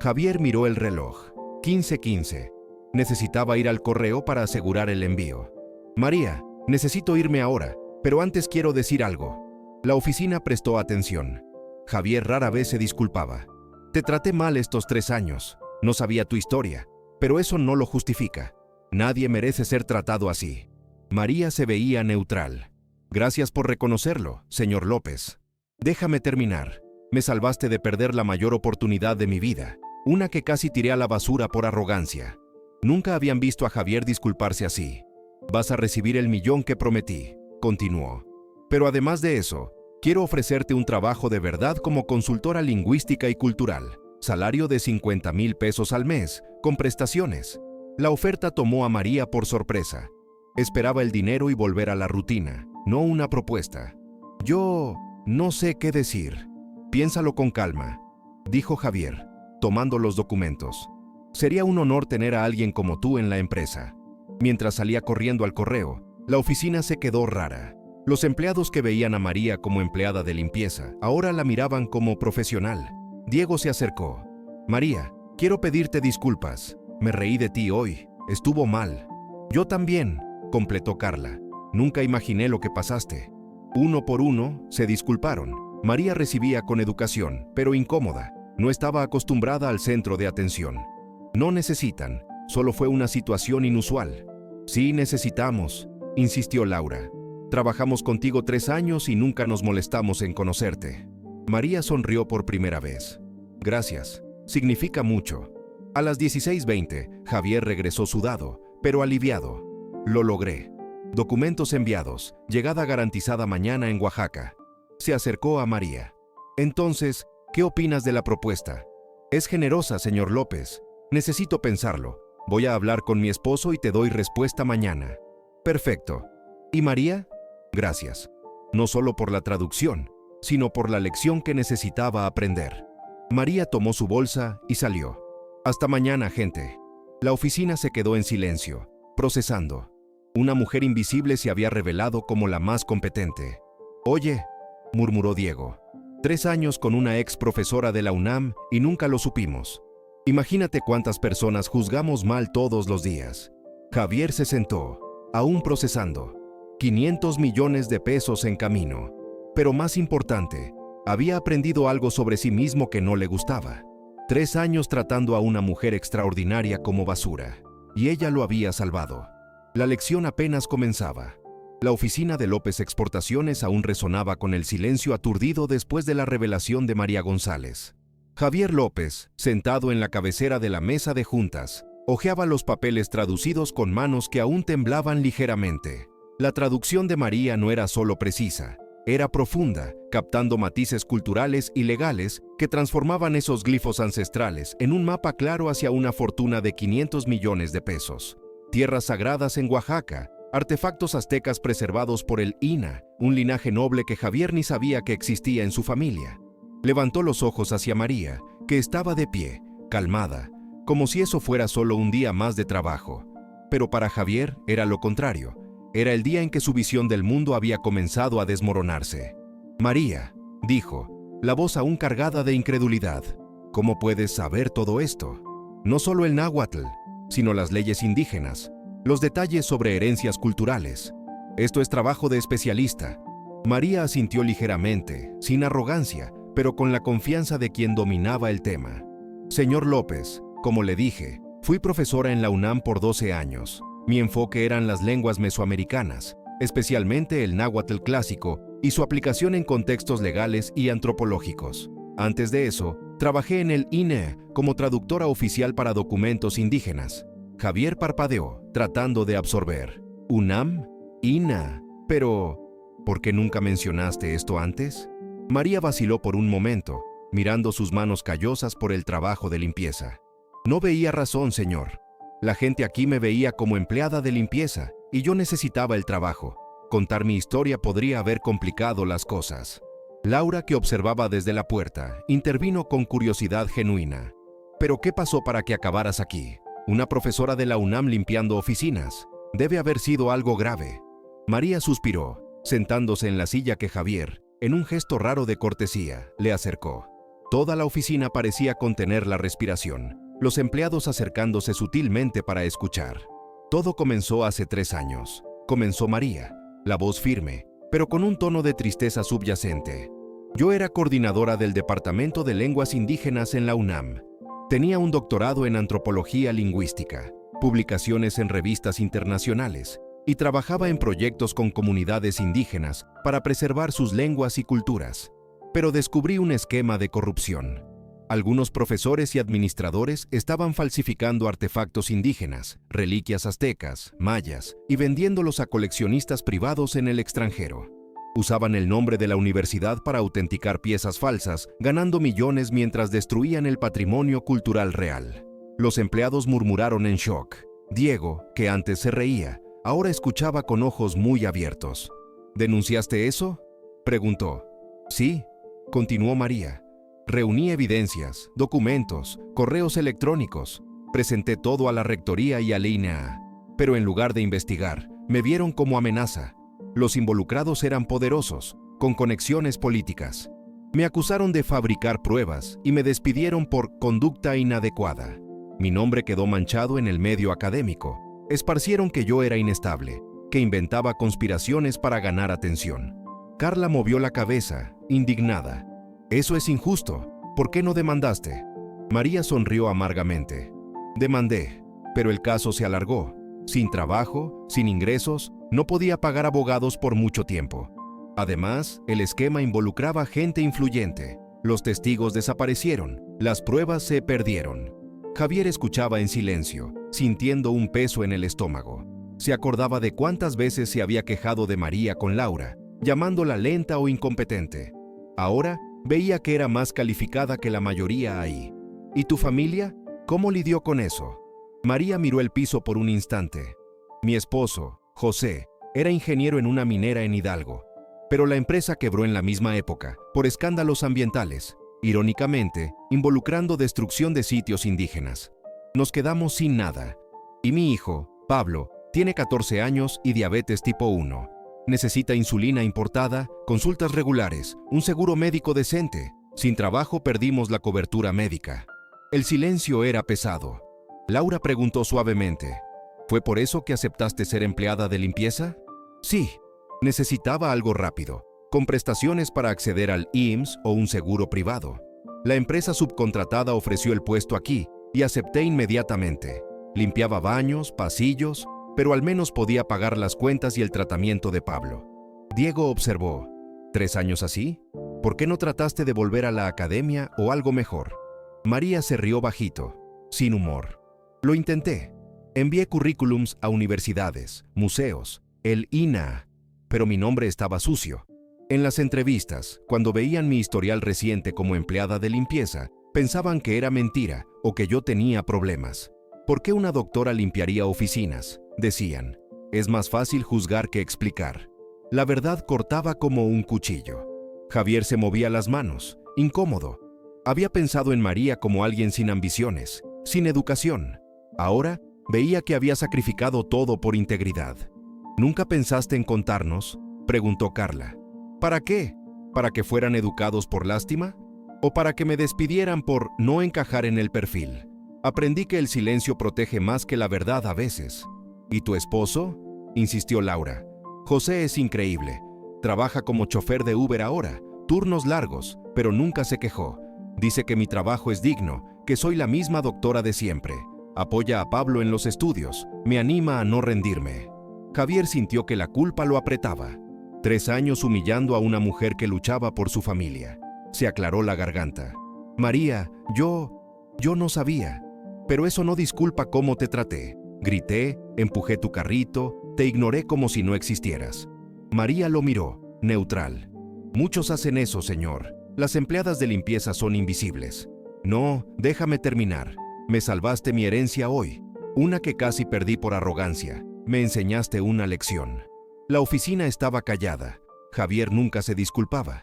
Javier miró el reloj. 15:15. Necesitaba ir al correo para asegurar el envío. María, necesito irme ahora, pero antes quiero decir algo. La oficina prestó atención. Javier rara vez se disculpaba. Te traté mal estos 3 años. No sabía tu historia, pero eso no lo justifica. Nadie merece ser tratado así. María se veía neutral. Gracias por reconocerlo, señor López. Déjame terminar. Me salvaste de perder la mayor oportunidad de mi vida, una que casi tiré a la basura por arrogancia. Nunca habían visto a Javier disculparse así. Vas a recibir el 1 millón que prometí, continuó. Pero además de eso, Quiero ofrecerte un trabajo de verdad como consultora lingüística y cultural. Salario de 50,000 pesos al mes, con prestaciones. La oferta tomó a María por sorpresa. Esperaba el dinero y volver a la rutina, no una propuesta. Yo no sé qué decir. Piénsalo con calma, dijo Javier, tomando los documentos. Sería un honor tener a alguien como tú en la empresa. Mientras salía corriendo al correo, la oficina se quedó rara. Los empleados que veían a María como empleada de limpieza, ahora la miraban como profesional. Diego se acercó. María, quiero pedirte disculpas. Me reí de ti hoy. Estuvo mal. Yo también, completó Carla. Nunca imaginé lo que pasaste. Uno por uno, se disculparon. María recibía con educación, pero incómoda. No estaba acostumbrada al centro de atención. No necesitan, solo fue una situación inusual. Sí necesitamos, insistió Laura. Trabajamos contigo 3 años y nunca nos molestamos en conocerte. María sonrió por primera vez. Gracias, significa mucho. A las 16:20, Javier regresó sudado, pero aliviado. Lo logré. Documentos enviados, llegada garantizada mañana en Oaxaca. Se acercó a María. Entonces, ¿qué opinas de la propuesta? Es generosa, señor López. Necesito pensarlo. Voy a hablar con mi esposo y te doy respuesta mañana. Perfecto. ¿Y María? Gracias. No solo por la traducción, sino por la lección que necesitaba aprender. María tomó su bolsa y salió. Hasta mañana, gente. La oficina se quedó en silencio, procesando. Una mujer invisible se había revelado como la más competente. Oye, murmuró Diego. 3 años con una ex profesora de la UNAM y nunca lo supimos. Imagínate cuántas personas juzgamos mal todos los días. Javier se sentó, aún procesando. 500 millones de pesos en camino. Pero más importante, había aprendido algo sobre sí mismo que no le gustaba. 3 años tratando a una mujer extraordinaria como basura. Y ella lo había salvado. La lección apenas comenzaba. La oficina de López Exportaciones aún resonaba con el silencio aturdido después de la revelación de María González. Javier López, sentado en la cabecera de la mesa de juntas, hojeaba los papeles traducidos con manos que aún temblaban ligeramente. La traducción de María no era solo precisa, era profunda, captando matices culturales y legales que transformaban esos glifos ancestrales en un mapa claro hacia una fortuna de 500 millones de pesos. Tierras sagradas en Oaxaca, artefactos aztecas preservados por el INAH, un linaje noble que Javier ni sabía que existía en su familia. Levantó los ojos hacia María, que estaba de pie, calmada, como si eso fuera solo un día más de trabajo. Pero para Javier era lo contrario. Era el día en que su visión del mundo había comenzado a desmoronarse. María, dijo, la voz aún cargada de incredulidad. ¿Cómo puedes saber todo esto? No solo el náhuatl, sino las leyes indígenas, los detalles sobre herencias culturales. Esto es trabajo de especialista. María asintió ligeramente, sin arrogancia, pero con la confianza de quien dominaba el tema. Señor López, como le dije, fui profesora en la UNAM por 12 años. Mi enfoque eran las lenguas mesoamericanas, especialmente el náhuatl clásico y su aplicación en contextos legales y antropológicos. Antes de eso, trabajé en el INAH como traductora oficial para documentos indígenas. Javier parpadeó, tratando de absorber. ¿UNAM? ¿INAH? Pero, ¿por qué nunca mencionaste esto antes? María vaciló por un momento, mirando sus manos callosas por el trabajo de limpieza. No veía razón, señor. La gente aquí me veía como empleada de limpieza y yo necesitaba el trabajo. Contar mi historia podría haber complicado las cosas. Laura, que observaba desde la puerta, intervino con curiosidad genuina. ¿Pero qué pasó para que acabaras aquí? Una profesora de la UNAM limpiando oficinas. Debe haber sido algo grave. María suspiró, sentándose en la silla que Javier, en un gesto raro de cortesía, le acercó. Toda la oficina parecía contener la respiración, los empleados acercándose sutilmente para escuchar. Todo comenzó hace 3 años. Comenzó María, la voz firme, pero con un tono de tristeza subyacente. Yo era coordinadora del Departamento de Lenguas Indígenas en la UNAM. Tenía un doctorado en antropología lingüística, publicaciones en revistas internacionales, y trabajaba en proyectos con comunidades indígenas para preservar sus lenguas y culturas. Pero descubrí un esquema de corrupción. Algunos profesores y administradores estaban falsificando artefactos indígenas, reliquias aztecas, mayas, y vendiéndolos a coleccionistas privados en el extranjero. Usaban el nombre de la universidad para autenticar piezas falsas, ganando millones mientras destruían el patrimonio cultural real. Los empleados murmuraron en shock. Diego, que antes se reía, ahora escuchaba con ojos muy abiertos. ¿Denunciaste eso?, preguntó. Sí, continuó María. Reuní evidencias, documentos, correos electrónicos. Presenté todo a la rectoría y al INEA. Pero en lugar de investigar, me vieron como amenaza. Los involucrados eran poderosos, con conexiones políticas. Me acusaron de fabricar pruebas y me despidieron por conducta inadecuada. Mi nombre quedó manchado en el medio académico. Esparcieron que yo era inestable, que inventaba conspiraciones para ganar atención. Carla movió la cabeza, indignada. Eso es injusto. ¿Por qué no demandaste? María sonrió amargamente. Demandé, pero el caso se alargó. Sin trabajo, sin ingresos, no podía pagar abogados por mucho tiempo. Además, el esquema involucraba gente influyente. Los testigos desaparecieron, las pruebas se perdieron. Javier escuchaba en silencio, sintiendo un peso en el estómago. Se acordaba de cuántas veces se había quejado de María con Laura, llamándola lenta o incompetente. Ahora veía que era más calificada que la mayoría ahí. ¿Y tu familia? ¿Cómo lidió con eso? María miró el piso por un instante. Mi esposo, José, era ingeniero en una minera en Hidalgo, pero la empresa quebró en la misma época, por escándalos ambientales, irónicamente, involucrando destrucción de sitios indígenas. Nos quedamos sin nada. Y mi hijo, Pablo, tiene 14 años y diabetes tipo 1. Necesita insulina importada, consultas regulares, un seguro médico decente. Sin trabajo perdimos la cobertura médica. El silencio era pesado. Laura preguntó suavemente, ¿fue por eso que aceptaste ser empleada de limpieza? Sí, necesitaba algo rápido, con prestaciones para acceder al IMSS o un seguro privado. La empresa subcontratada ofreció el puesto aquí y acepté inmediatamente. Limpiaba baños, pasillos, pero al menos podía pagar las cuentas y el tratamiento de Pablo. Diego observó, ¿3 años así? ¿Por qué no trataste de volver a la academia o algo mejor? María se rió bajito, sin humor. Lo intenté. Envié currículums a universidades, museos, el INAH, pero mi nombre estaba sucio. En las entrevistas, cuando veían mi historial reciente como empleada de limpieza, pensaban que era mentira o que yo tenía problemas. ¿Por qué una doctora limpiaría oficinas?, decían. Es más fácil juzgar que explicar. La verdad cortaba como un cuchillo. Javier se movía las manos, incómodo. Había pensado en María como alguien sin ambiciones, sin educación. Ahora veía que había sacrificado todo por integridad. ¿Nunca pensaste en contarnos?, preguntó Carla. ¿Para qué? ¿Para que fueran educados por lástima? ¿O para que me despidieran por no encajar en el perfil? Aprendí que el silencio protege más que la verdad a veces. ¿Y tu esposo?, insistió Laura. José es increíble. Trabaja como chofer de Uber ahora, turnos largos, pero nunca se quejó. Dice que mi trabajo es digno, que soy la misma doctora de siempre. Apoya a Pablo en los estudios, me anima a no rendirme. Javier sintió que la culpa lo apretaba. 3 años humillando a una mujer que luchaba por su familia. Se aclaró la garganta. María, yo no sabía. Pero eso no disculpa cómo te traté. Grité, empujé tu carrito, te ignoré como si no existieras. María lo miró, neutral. Muchos hacen eso, señor. Las empleadas de limpieza son invisibles. No, déjame terminar. Me salvaste mi herencia hoy, una que casi perdí por arrogancia. Me enseñaste una lección. La oficina estaba callada. Javier nunca se disculpaba.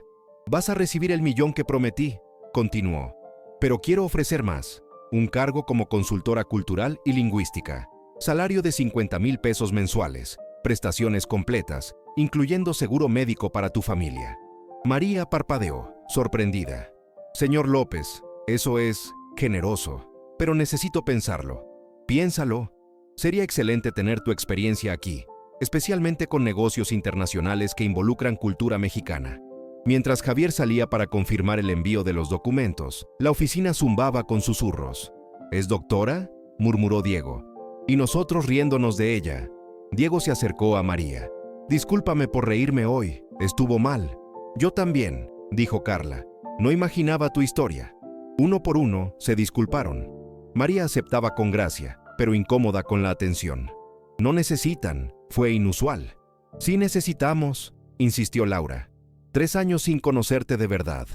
Vas a recibir el millón que prometí, continuó. Pero quiero ofrecer más. Un cargo como consultora cultural y lingüística. Salario de 50,000 pesos mensuales. Prestaciones completas, incluyendo seguro médico para tu familia. María parpadeó, sorprendida. Señor López, eso es generoso. Pero necesito pensarlo. Piénsalo. Sería excelente tener tu experiencia aquí, especialmente con negocios internacionales que involucran cultura mexicana. Mientras Javier salía para confirmar el envío de los documentos, la oficina zumbaba con susurros. ¿Es doctora?, murmuró Diego. Y nosotros riéndonos de ella. Diego se acercó a María. Discúlpame por reírme hoy, estuvo mal. Yo también, dijo Carla. No imaginaba tu historia. Uno por uno se disculparon. María aceptaba con gracia, pero incómoda con la atención. No necesitan, fue inusual. Sí necesitamos, insistió Laura. 3 años sin conocerte de verdad.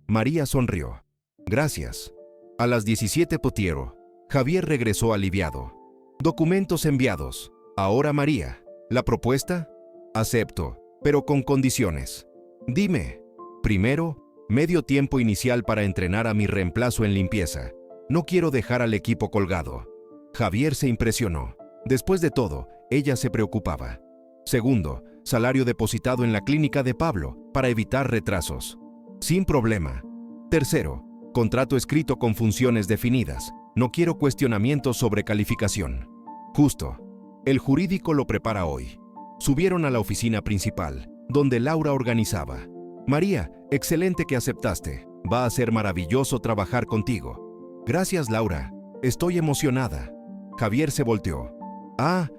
María sonrió. Gracias. A las 17 p.m, Javier regresó aliviado. Documentos enviados. Ahora María. ¿La propuesta? Acepto, pero con condiciones. Dime. Primero, medio tiempo inicial para entrenar a mi reemplazo en limpieza. No quiero dejar al equipo colgado. Javier se impresionó. Después de todo, ella se preocupaba. Segundo, salario depositado en la clínica de Pablo para evitar retrasos. Sin problema. Tercero, contrato escrito con funciones definidas. No quiero cuestionamientos sobre calificación. Justo. El jurídico lo prepara hoy. Subieron a la oficina principal, donde Laura organizaba. María, excelente que aceptaste. Va a ser maravilloso trabajar contigo. Gracias, Laura. Estoy emocionada. Javier se volteó.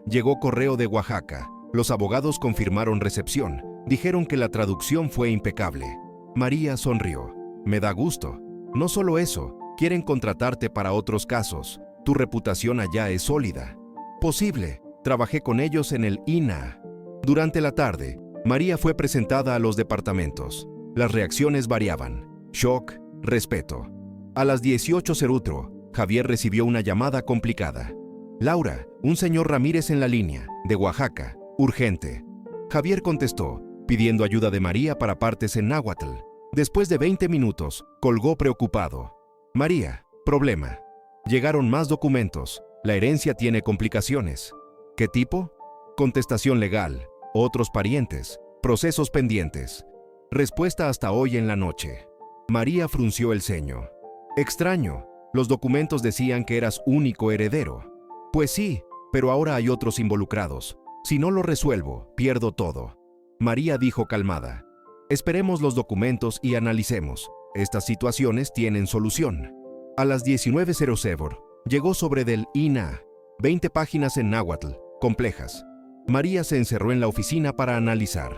Llegó correo de Oaxaca. Los abogados confirmaron recepción. Dijeron que la traducción fue impecable. María sonrió. Me da gusto. No solo eso, quieren contratarte para otros casos. Tu reputación allá es sólida. Posible. Trabajé con ellos en el INAH. Durante la tarde, María fue presentada a los departamentos. Las reacciones variaban. Shock, respeto. A las 18:00, Javier recibió una llamada complicada. Laura, un señor Ramírez en la línea, de Oaxaca, urgente. Javier contestó, pidiendo ayuda de María para partes en náhuatl. Después de 20 minutos, colgó preocupado. María, problema. Llegaron más documentos. La herencia tiene complicaciones. ¿Qué tipo? Contestación legal. Otros parientes. Procesos pendientes. Respuesta hasta hoy en la noche. María frunció el ceño. Extraño. Los documentos decían que eras único heredero. Pues sí, pero ahora hay otros involucrados. Si no lo resuelvo, pierdo todo. María dijo calmada. Esperemos los documentos y analicemos. Estas situaciones tienen solución. A las 19:00, llegó sobre del INAH. 20 páginas en náhuatl, complejas. María se encerró en la oficina para analizar.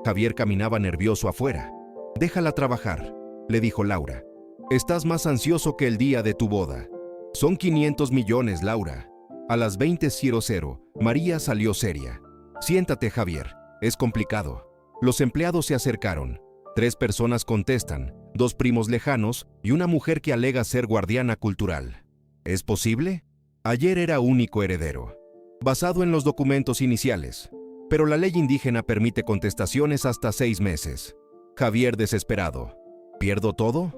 Javier caminaba nervioso afuera. Déjala trabajar, le dijo Laura. Estás más ansioso que el día de tu boda. Son 500 millones, Laura. A las 20:00, María salió seria. Siéntate, Javier. Es complicado. Los empleados se acercaron. 3 personas contestan, 2 primos lejanos y una mujer que alega ser guardiana cultural. ¿Es posible? Ayer era único heredero. Basado en los documentos iniciales. Pero la ley indígena permite contestaciones hasta 6 meses. Javier desesperado. ¿Pierdo todo?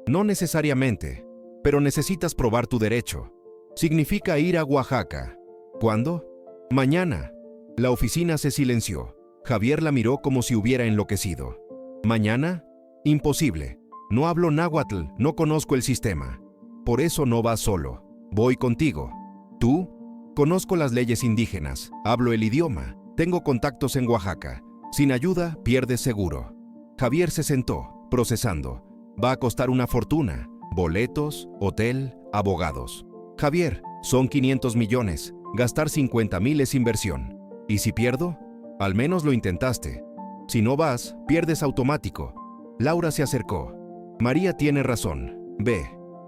No necesariamente, pero necesitas probar tu derecho. Significa ir a Oaxaca. ¿Cuándo? Mañana. La oficina se silenció. Javier la miró como si hubiera enloquecido. ¿Mañana? Imposible. No hablo náhuatl, no conozco el sistema. Por eso no vas solo. Voy contigo. ¿Tú? Conozco las leyes indígenas, hablo el idioma, tengo contactos en Oaxaca. Sin ayuda, pierdes seguro. Javier se sentó, procesando. Va a costar una fortuna. Boletos, hotel, abogados. Javier, son 500 millones. Gastar 50,000 es inversión. ¿Y si pierdo? Al menos lo intentaste. Si no vas, pierdes automático. Laura se acercó. María tiene razón. Ve.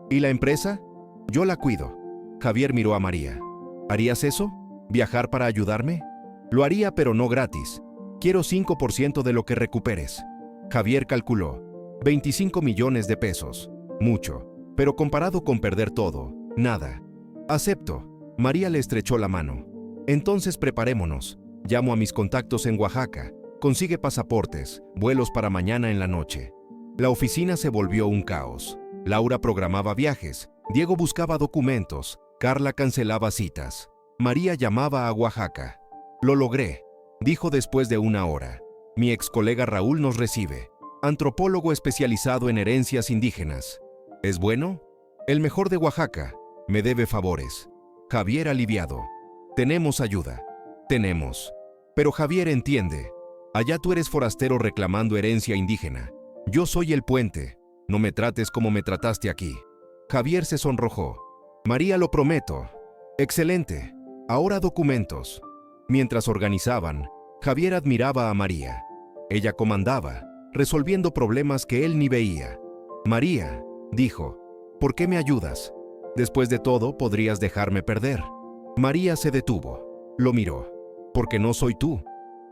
¿Y la empresa? Yo la cuido. Javier miró a María. ¿Harías eso? ¿Viajar para ayudarme? Lo haría, pero no gratis. Quiero 5% de lo que recuperes. Javier calculó. 25 millones de pesos. Mucho. Pero comparado con perder todo, nada. Acepto. María le estrechó la mano. Entonces preparémonos. Llamo a mis contactos en Oaxaca. Consigue pasaportes, vuelos para mañana en la noche. La oficina se volvió un caos. Laura programaba viajes. Diego buscaba documentos. Carla cancelaba citas. María llamaba a Oaxaca. Lo logré, dijo después de 1 hora. Mi ex colega Raúl nos recibe. Antropólogo especializado en herencias indígenas. ¿Es bueno? El mejor de Oaxaca. Me debe favores. Javier aliviado. Tenemos ayuda. Tenemos. Pero Javier entiende. Allá tú eres forastero reclamando herencia indígena. Yo soy el puente. No me trates como me trataste aquí. Javier se sonrojó. María, lo prometo. Excelente. Ahora documentos. Mientras organizaban, Javier admiraba a María. Ella comandaba, resolviendo problemas que él ni veía. María, dijo, ¿por qué me ayudas? Después de todo, podrías dejarme perder. María se detuvo. Lo miró. Porque no soy tú.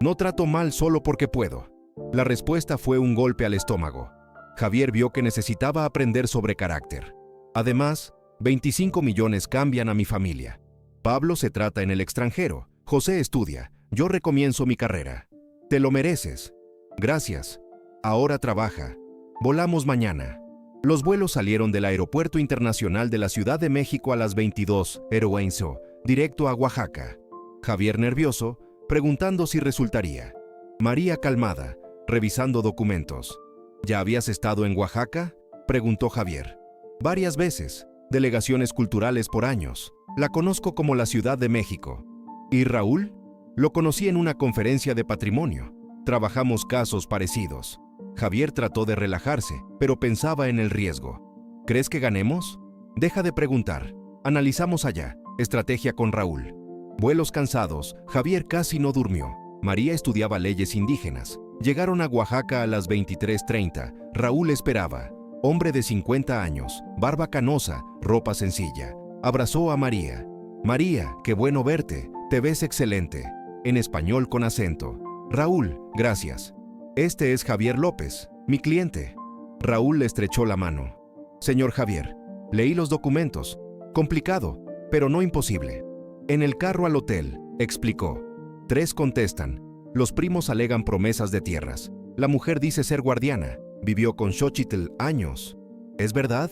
No trato mal solo porque puedo. La respuesta fue un golpe al estómago. Javier vio que necesitaba aprender sobre carácter. Además, 25 millones cambian a mi familia. Pablo se trata en el extranjero. José estudia. Yo recomienzo mi carrera. Te lo mereces. Gracias. Ahora trabaja. Volamos mañana. Los vuelos salieron del Aeropuerto Internacional de la Ciudad de México a las 22:00, directo a Oaxaca. Javier nervioso, preguntando si resultaría. María calmada, revisando documentos. ¿Ya habías estado en Oaxaca?, preguntó Javier. Varias veces, delegaciones culturales por años. La conozco como la Ciudad de México. ¿Y Raúl? Lo conocí en una conferencia de patrimonio. Trabajamos casos parecidos. Javier trató de relajarse, pero pensaba en el riesgo. ¿Crees que ganemos? Deja de preguntar. Analizamos allá. Estrategia con Raúl. Vuelos cansados. Javier casi no durmió. María estudiaba leyes indígenas. Llegaron a Oaxaca a las 23:30. Raúl esperaba. Hombre de 50 años, barba canosa, ropa sencilla. Abrazó a María. María, qué bueno verte. Te ves excelente. En español con acento. Raúl, gracias. Este es Javier López, mi cliente. Raúl le estrechó la mano. Señor Javier, leí los documentos. Complicado, pero no imposible. En el carro al hotel, explicó. 3 contestan. Los primos alegan promesas de tierras. La mujer dice ser guardiana. Vivió con Xochitl años. ¿Es verdad?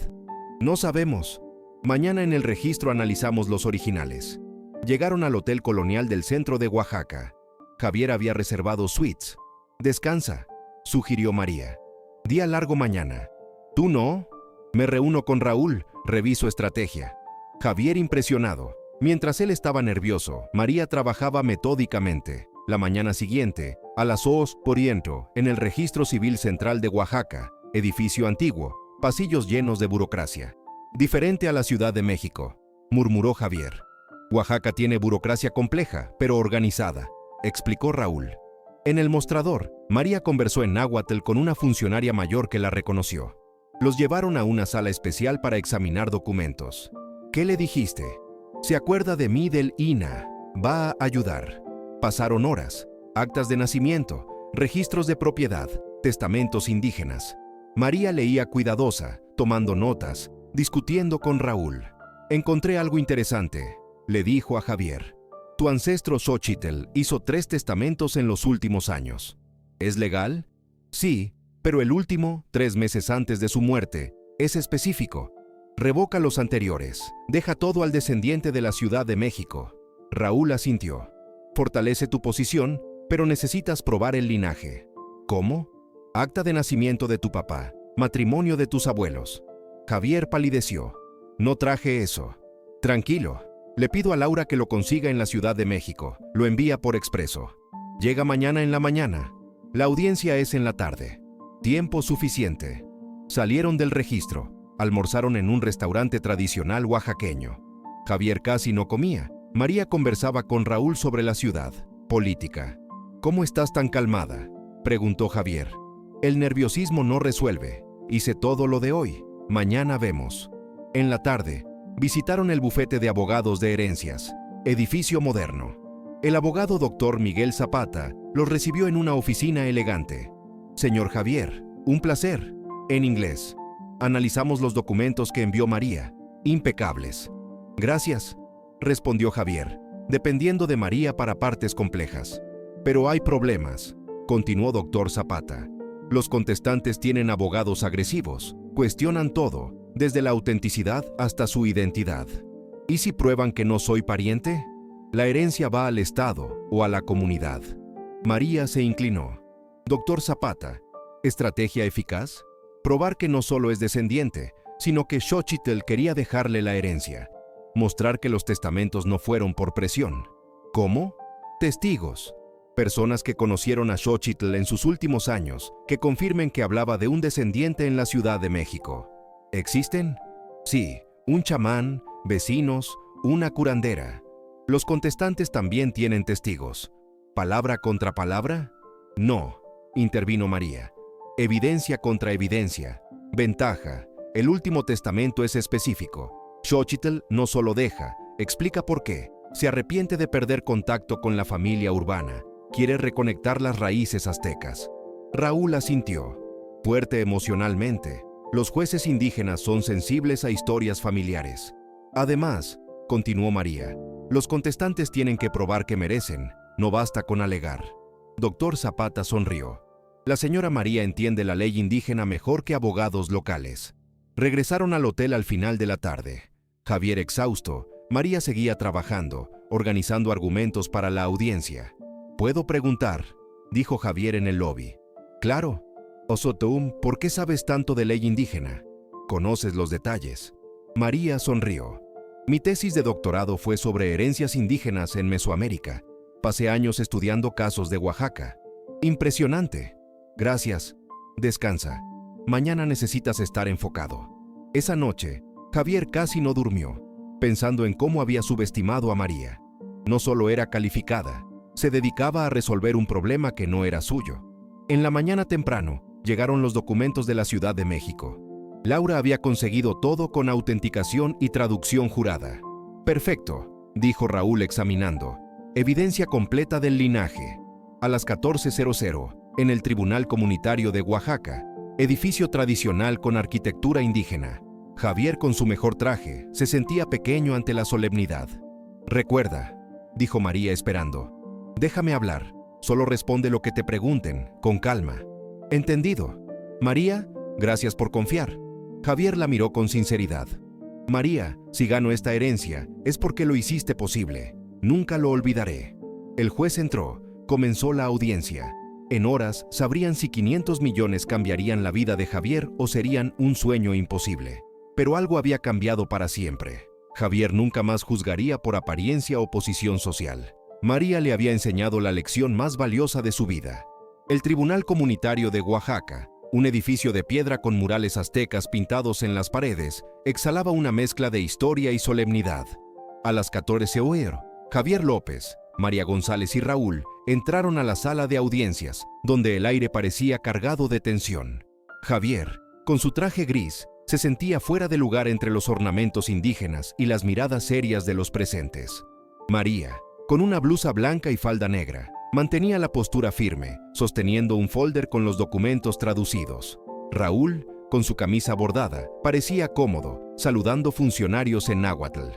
No sabemos. Mañana en el registro analizamos los originales. Llegaron al Hotel Colonial del centro de Oaxaca. Javier había reservado suites. Descansa, sugirió María. Día largo mañana. ¿Tú no? Me reúno con Raúl, reviso estrategia. Javier impresionado. Mientras él estaba nervioso, María trabajaba metódicamente. La mañana siguiente, a las 2:00, en el Registro Civil Central de Oaxaca, edificio antiguo, pasillos llenos de burocracia. Diferente a la Ciudad de México, murmuró Javier. Oaxaca tiene burocracia compleja, pero organizada, explicó Raúl. En el mostrador, María conversó en náhuatl con una funcionaria mayor que la reconoció. Los llevaron a una sala especial para examinar documentos. ¿Qué le dijiste? Se acuerda de mí del INA. Va a ayudar. Pasaron horas. Actas de nacimiento, registros de propiedad, testamentos indígenas. María leía cuidadosa, tomando notas, discutiendo con Raúl. Encontré algo interesante, le dijo a Javier. Tu ancestro Xochitl hizo 3 testamentos en los últimos años. ¿Es legal? Sí, pero el último, 3 meses antes de su muerte, es específico. Revoca los anteriores. Deja todo al descendiente de la Ciudad de México. Raúl asintió. Fortalece tu posición, pero necesitas probar el linaje. ¿Cómo? Acta de nacimiento de tu papá, matrimonio de tus abuelos. Javier palideció. No traje eso. Tranquilo. Le pido a Laura que lo consiga en la Ciudad de México. Lo envía por expreso. Llega mañana en la mañana. La audiencia es en la tarde. Tiempo suficiente. Salieron del registro. Almorzaron en un restaurante tradicional oaxaqueño. Javier casi no comía. María conversaba con Raúl sobre la ciudad, política. ¿Cómo estás tan calmada?, preguntó Javier. El nerviosismo no resuelve. Hice todo lo de hoy. Mañana vemos. En la tarde, visitaron el bufete de abogados de herencias, edificio moderno. El abogado doctor Miguel Zapata los recibió en una oficina elegante. Señor Javier, un placer. En inglés. Analizamos los documentos que envió María. Impecables. Gracias, respondió Javier, dependiendo de María para partes complejas. Pero hay problemas, continuó doctor Zapata. Los contestantes tienen abogados agresivos, cuestionan todo, desde la autenticidad hasta su identidad. ¿Y si prueban que no soy pariente? La herencia va al Estado o a la comunidad. María se inclinó. Doctor Zapata, ¿estrategia eficaz? Probar que no solo es descendiente, sino que Xochitl quería dejarle la herencia. Mostrar que los testamentos no fueron por presión. ¿Cómo? Testigos. Personas que conocieron a Xochitl en sus últimos años, que confirmen que hablaba de un descendiente en la Ciudad de México. ¿Existen? Sí, un chamán, vecinos, una curandera. Los contestantes también tienen testigos. ¿Palabra contra palabra? No, intervino María. Evidencia contra evidencia. Ventaja. El último testamento es específico. Xochitl no solo deja, explica por qué. Se arrepiente de perder contacto con la familia urbana. Quiere reconectar las raíces aztecas. Raúl asintió. Fuerte emocionalmente, los jueces indígenas son sensibles a historias familiares. Además, continuó María, los contestantes tienen que probar que merecen, no basta con alegar. Doctor Zapata sonrió. La señora María entiende la ley indígena mejor que abogados locales. Regresaron al hotel al final de la tarde. Javier exhausto, María seguía trabajando, organizando argumentos para la audiencia. «¿Puedo preguntar?», dijo Javier en el lobby. «Claro. Osotum, ¿por qué sabes tanto de ley indígena? ¿Conoces los detalles?». María sonrió. «Mi tesis de doctorado fue sobre herencias indígenas en Mesoamérica. Pasé años estudiando casos de Oaxaca. Impresionante. Gracias. Descansa. Mañana necesitas estar enfocado». Esa noche, Javier casi no durmió, pensando en cómo había subestimado a María. No solo era calificada, se dedicaba a resolver un problema que no era suyo. En la mañana temprano, llegaron los documentos de la Ciudad de México. Laura había conseguido todo con autenticación y traducción jurada. «Perfecto», dijo Raúl examinando. «Evidencia completa del linaje». A las 14:00, en el Tribunal Comunitario de Oaxaca, edificio tradicional con arquitectura indígena. Javier, con su mejor traje, se sentía pequeño ante la solemnidad. «Recuerda», dijo María esperando. «Déjame hablar. Solo responde lo que te pregunten, con calma». «Entendido». «María, gracias por confiar». Javier la miró con sinceridad. «María, si gano esta herencia, es porque lo hiciste posible. Nunca lo olvidaré». El juez entró. Comenzó la audiencia. En horas sabrían si 500 millones cambiarían la vida de Javier o serían un sueño imposible. Pero algo había cambiado para siempre. Javier nunca más juzgaría por apariencia o posición social. María le había enseñado la lección más valiosa de su vida. El Tribunal Comunitario de Oaxaca, un edificio de piedra con murales aztecas pintados en las paredes, exhalaba una mezcla de historia y solemnidad. A las 14:00, Javier López, María González y Raúl entraron a la sala de audiencias, donde el aire parecía cargado de tensión. Javier, con su traje gris, se sentía fuera de lugar entre los ornamentos indígenas y las miradas serias de los presentes. María, con una blusa blanca y falda negra, mantenía la postura firme, sosteniendo un folder con los documentos traducidos. Raúl, con su camisa bordada, parecía cómodo, saludando funcionarios en náhuatl.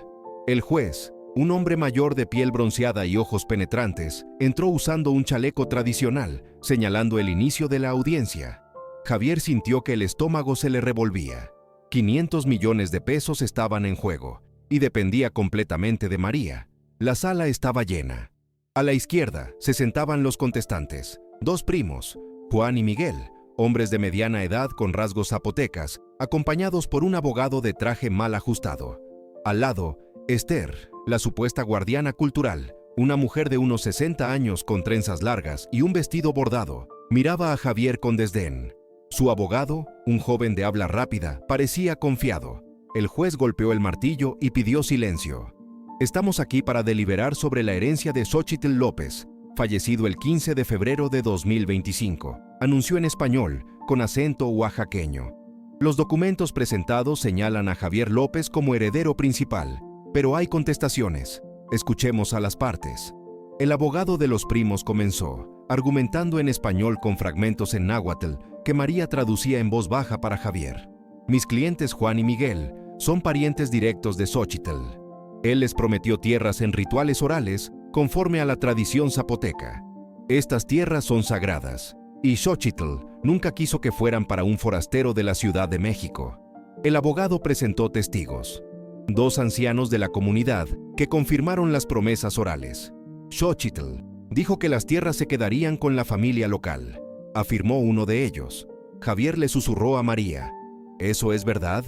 El juez, un hombre mayor de piel bronceada y ojos penetrantes, entró usando un chaleco tradicional, señalando el inicio de la audiencia. Javier sintió que el estómago se le revolvía. 500 millones de pesos estaban en juego, y dependía completamente de María. La sala estaba llena. A la izquierda se sentaban los contestantes, dos primos, Juan y Miguel, hombres de mediana edad con rasgos zapotecas, acompañados por un abogado de traje mal ajustado. Al lado, Esther, la supuesta guardiana cultural, una mujer de unos 60 años con trenzas largas y un vestido bordado, miraba a Javier con desdén. Su abogado, un joven de habla rápida, parecía confiado. El juez golpeó el martillo y pidió silencio. «Estamos aquí para deliberar sobre la herencia de Xochitl López, fallecido el 15 de febrero de 2025», anunció en español, con acento oaxaqueño. Los documentos presentados señalan a Javier López como heredero principal, pero hay contestaciones. Escuchemos a las partes. El abogado de los primos comenzó, argumentando en español con fragmentos en náhuatl que María traducía en voz baja para Javier. «Mis clientes Juan y Miguel son parientes directos de Xochitl. Él les prometió tierras en rituales orales conforme a la tradición zapoteca. Estas tierras son sagradas, y Xochitl nunca quiso que fueran para un forastero de la Ciudad de México». El abogado presentó testigos. Dos ancianos de la comunidad que confirmaron las promesas orales. «Xochitl dijo que las tierras se quedarían con la familia local», afirmó uno de ellos. Javier le susurró a María: «¿Eso es verdad?».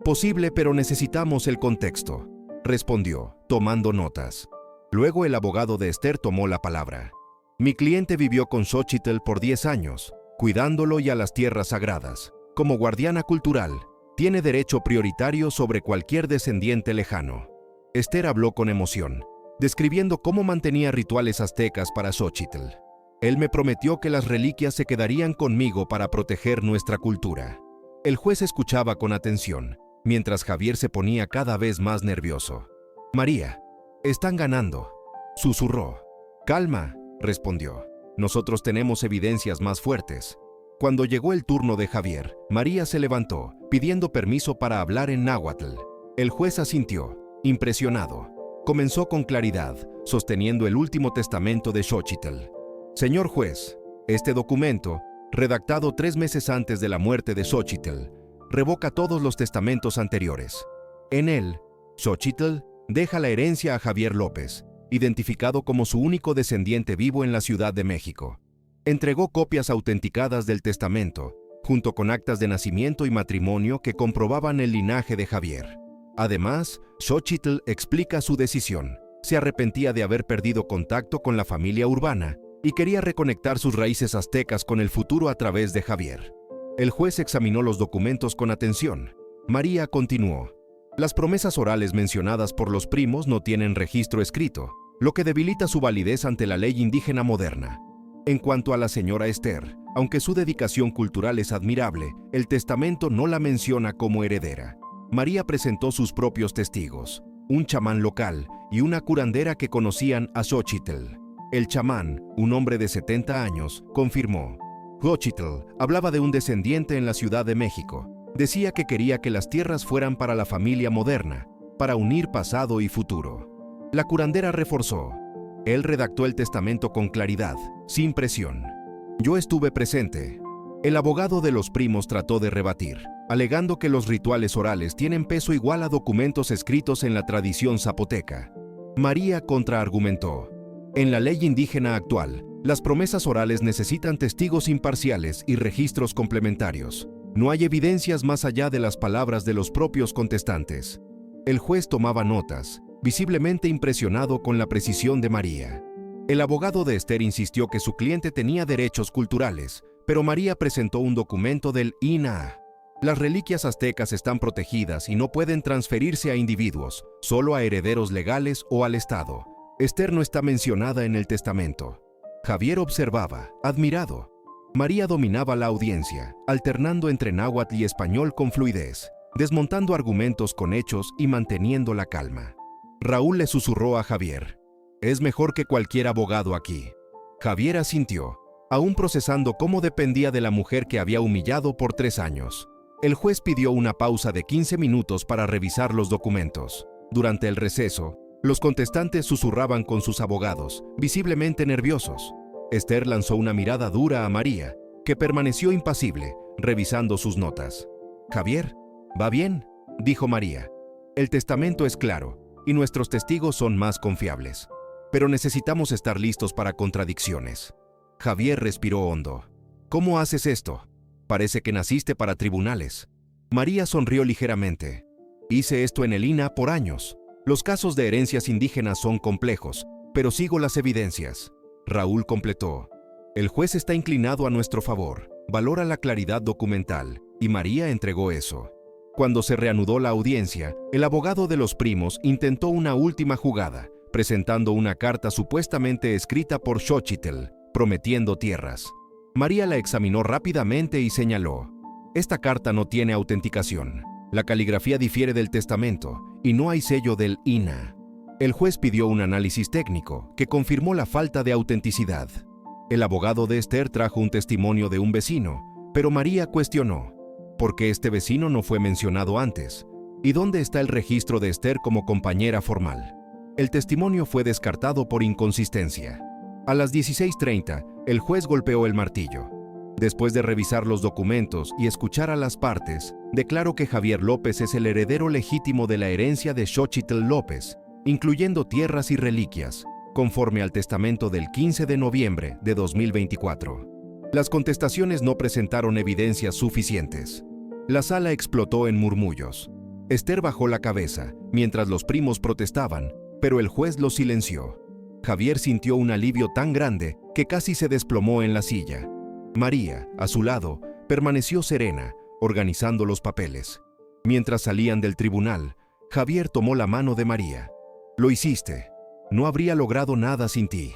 «Posible, pero necesitamos el contexto», respondió, tomando notas. Luego el abogado de Esther tomó la palabra. «Mi cliente vivió con Xochitl por 10 años, cuidándolo y a las tierras sagradas. Como guardiana cultural, tiene derecho prioritario sobre cualquier descendiente lejano». Esther habló con emoción, describiendo cómo mantenía rituales aztecas para Xochitl. «Él me prometió que las reliquias se quedarían conmigo para proteger nuestra cultura». El juez escuchaba con atención, mientras Javier se ponía cada vez más nervioso. «María, están ganando», susurró. «Calma», respondió. «Nosotros tenemos evidencias más fuertes». Cuando llegó el turno de Javier, María se levantó, pidiendo permiso para hablar en náhuatl. El juez asintió, impresionado. Comenzó con claridad, sosteniendo el último testamento de Xochitl. Señor juez, este documento, redactado 3 meses antes de la muerte de Xochitl, revoca todos los testamentos anteriores. En él, Xochitl deja la herencia a Javier López, identificado como su único descendiente vivo en la Ciudad de México. Entregó copias autenticadas del testamento, junto con actas de nacimiento y matrimonio que comprobaban el linaje de Javier. Además, Xochitl explica su decisión. Se arrepentía de haber perdido contacto con la familia Urbana y quería reconectar sus raíces aztecas con el futuro a través de Javier. El juez examinó los documentos con atención. María continuó. Las promesas orales mencionadas por los primos no tienen registro escrito, lo que debilita su validez ante la ley indígena moderna. En cuanto a la señora Esther, aunque su dedicación cultural es admirable, el testamento no la menciona como heredera. María presentó sus propios testigos, un chamán local y una curandera que conocían a Xochitl. El chamán, un hombre de 70 años, confirmó. Xochitl hablaba de un descendiente en la Ciudad de México. Decía que quería que las tierras fueran para la familia moderna, para unir pasado y futuro. La curandera reforzó. Él redactó el testamento con claridad, sin presión. Yo estuve presente. El abogado de los primos trató de rebatir, alegando que los rituales orales tienen peso igual a documentos escritos en la tradición zapoteca. María contraargumentó. En la ley indígena actual, las promesas orales necesitan testigos imparciales y registros complementarios. No hay evidencias más allá de las palabras de los propios contestantes. El juez tomaba notas, visiblemente impresionado con la precisión de María. El abogado de Esther insistió que su cliente tenía derechos culturales, pero María presentó un documento del INAH. Las reliquias aztecas están protegidas y no pueden transferirse a individuos, solo a herederos legales o al Estado. Esther no está mencionada en el testamento. Javier observaba, admirado. María dominaba la audiencia, alternando entre náhuatl y español con fluidez, desmontando argumentos con hechos y manteniendo la calma. Raúl le susurró a Javier. Es mejor que cualquier abogado aquí. Javier asintió, aún procesando cómo dependía de la mujer que había humillado por 3 años. El juez pidió una pausa de 15 minutos para revisar los documentos. Durante el receso, los contestantes susurraban con sus abogados, visiblemente nerviosos. Esther lanzó una mirada dura a María, que permaneció impasible, revisando sus notas. «Javier, ¿va bien?», dijo María. «El testamento es claro, y nuestros testigos son más confiables. Pero necesitamos estar listos para contradicciones». Javier respiró hondo. «¿Cómo haces esto? Parece que naciste para tribunales». María sonrió ligeramente. «Hice esto en el INAH por años. Los casos de herencias indígenas son complejos, pero sigo las evidencias». Raúl completó. «El juez está inclinado a nuestro favor, valora la claridad documental», y María entregó eso. Cuando se reanudó la audiencia, el abogado de los primos intentó una última jugada, presentando una carta supuestamente escrita por Xochitl, prometiendo tierras. María la examinó rápidamente y señaló: «Esta carta no tiene autenticación. La caligrafía difiere del testamento y no hay sello del INAH». El juez pidió un análisis técnico que confirmó la falta de autenticidad. El abogado de Esther trajo un testimonio de un vecino, pero María cuestionó: ¿por qué este vecino no fue mencionado antes? ¿Y dónde está el registro de Esther como compañera formal? El testimonio fue descartado por inconsistencia. A las 16:30, el juez golpeó el martillo. Después de revisar los documentos y escuchar a las partes, declaró que Javier López es el heredero legítimo de la herencia de Xochitl López, incluyendo tierras y reliquias, conforme al testamento del 15 de noviembre de 2024. Las contestaciones no presentaron evidencias suficientes. La sala explotó en murmullos. Esther bajó la cabeza, mientras los primos protestaban, pero el juez los silenció. Javier sintió un alivio tan grande que casi se desplomó en la silla. María, a su lado, permaneció serena, organizando los papeles. Mientras salían del tribunal, Javier tomó la mano de María. «Lo hiciste. No habría logrado nada sin ti».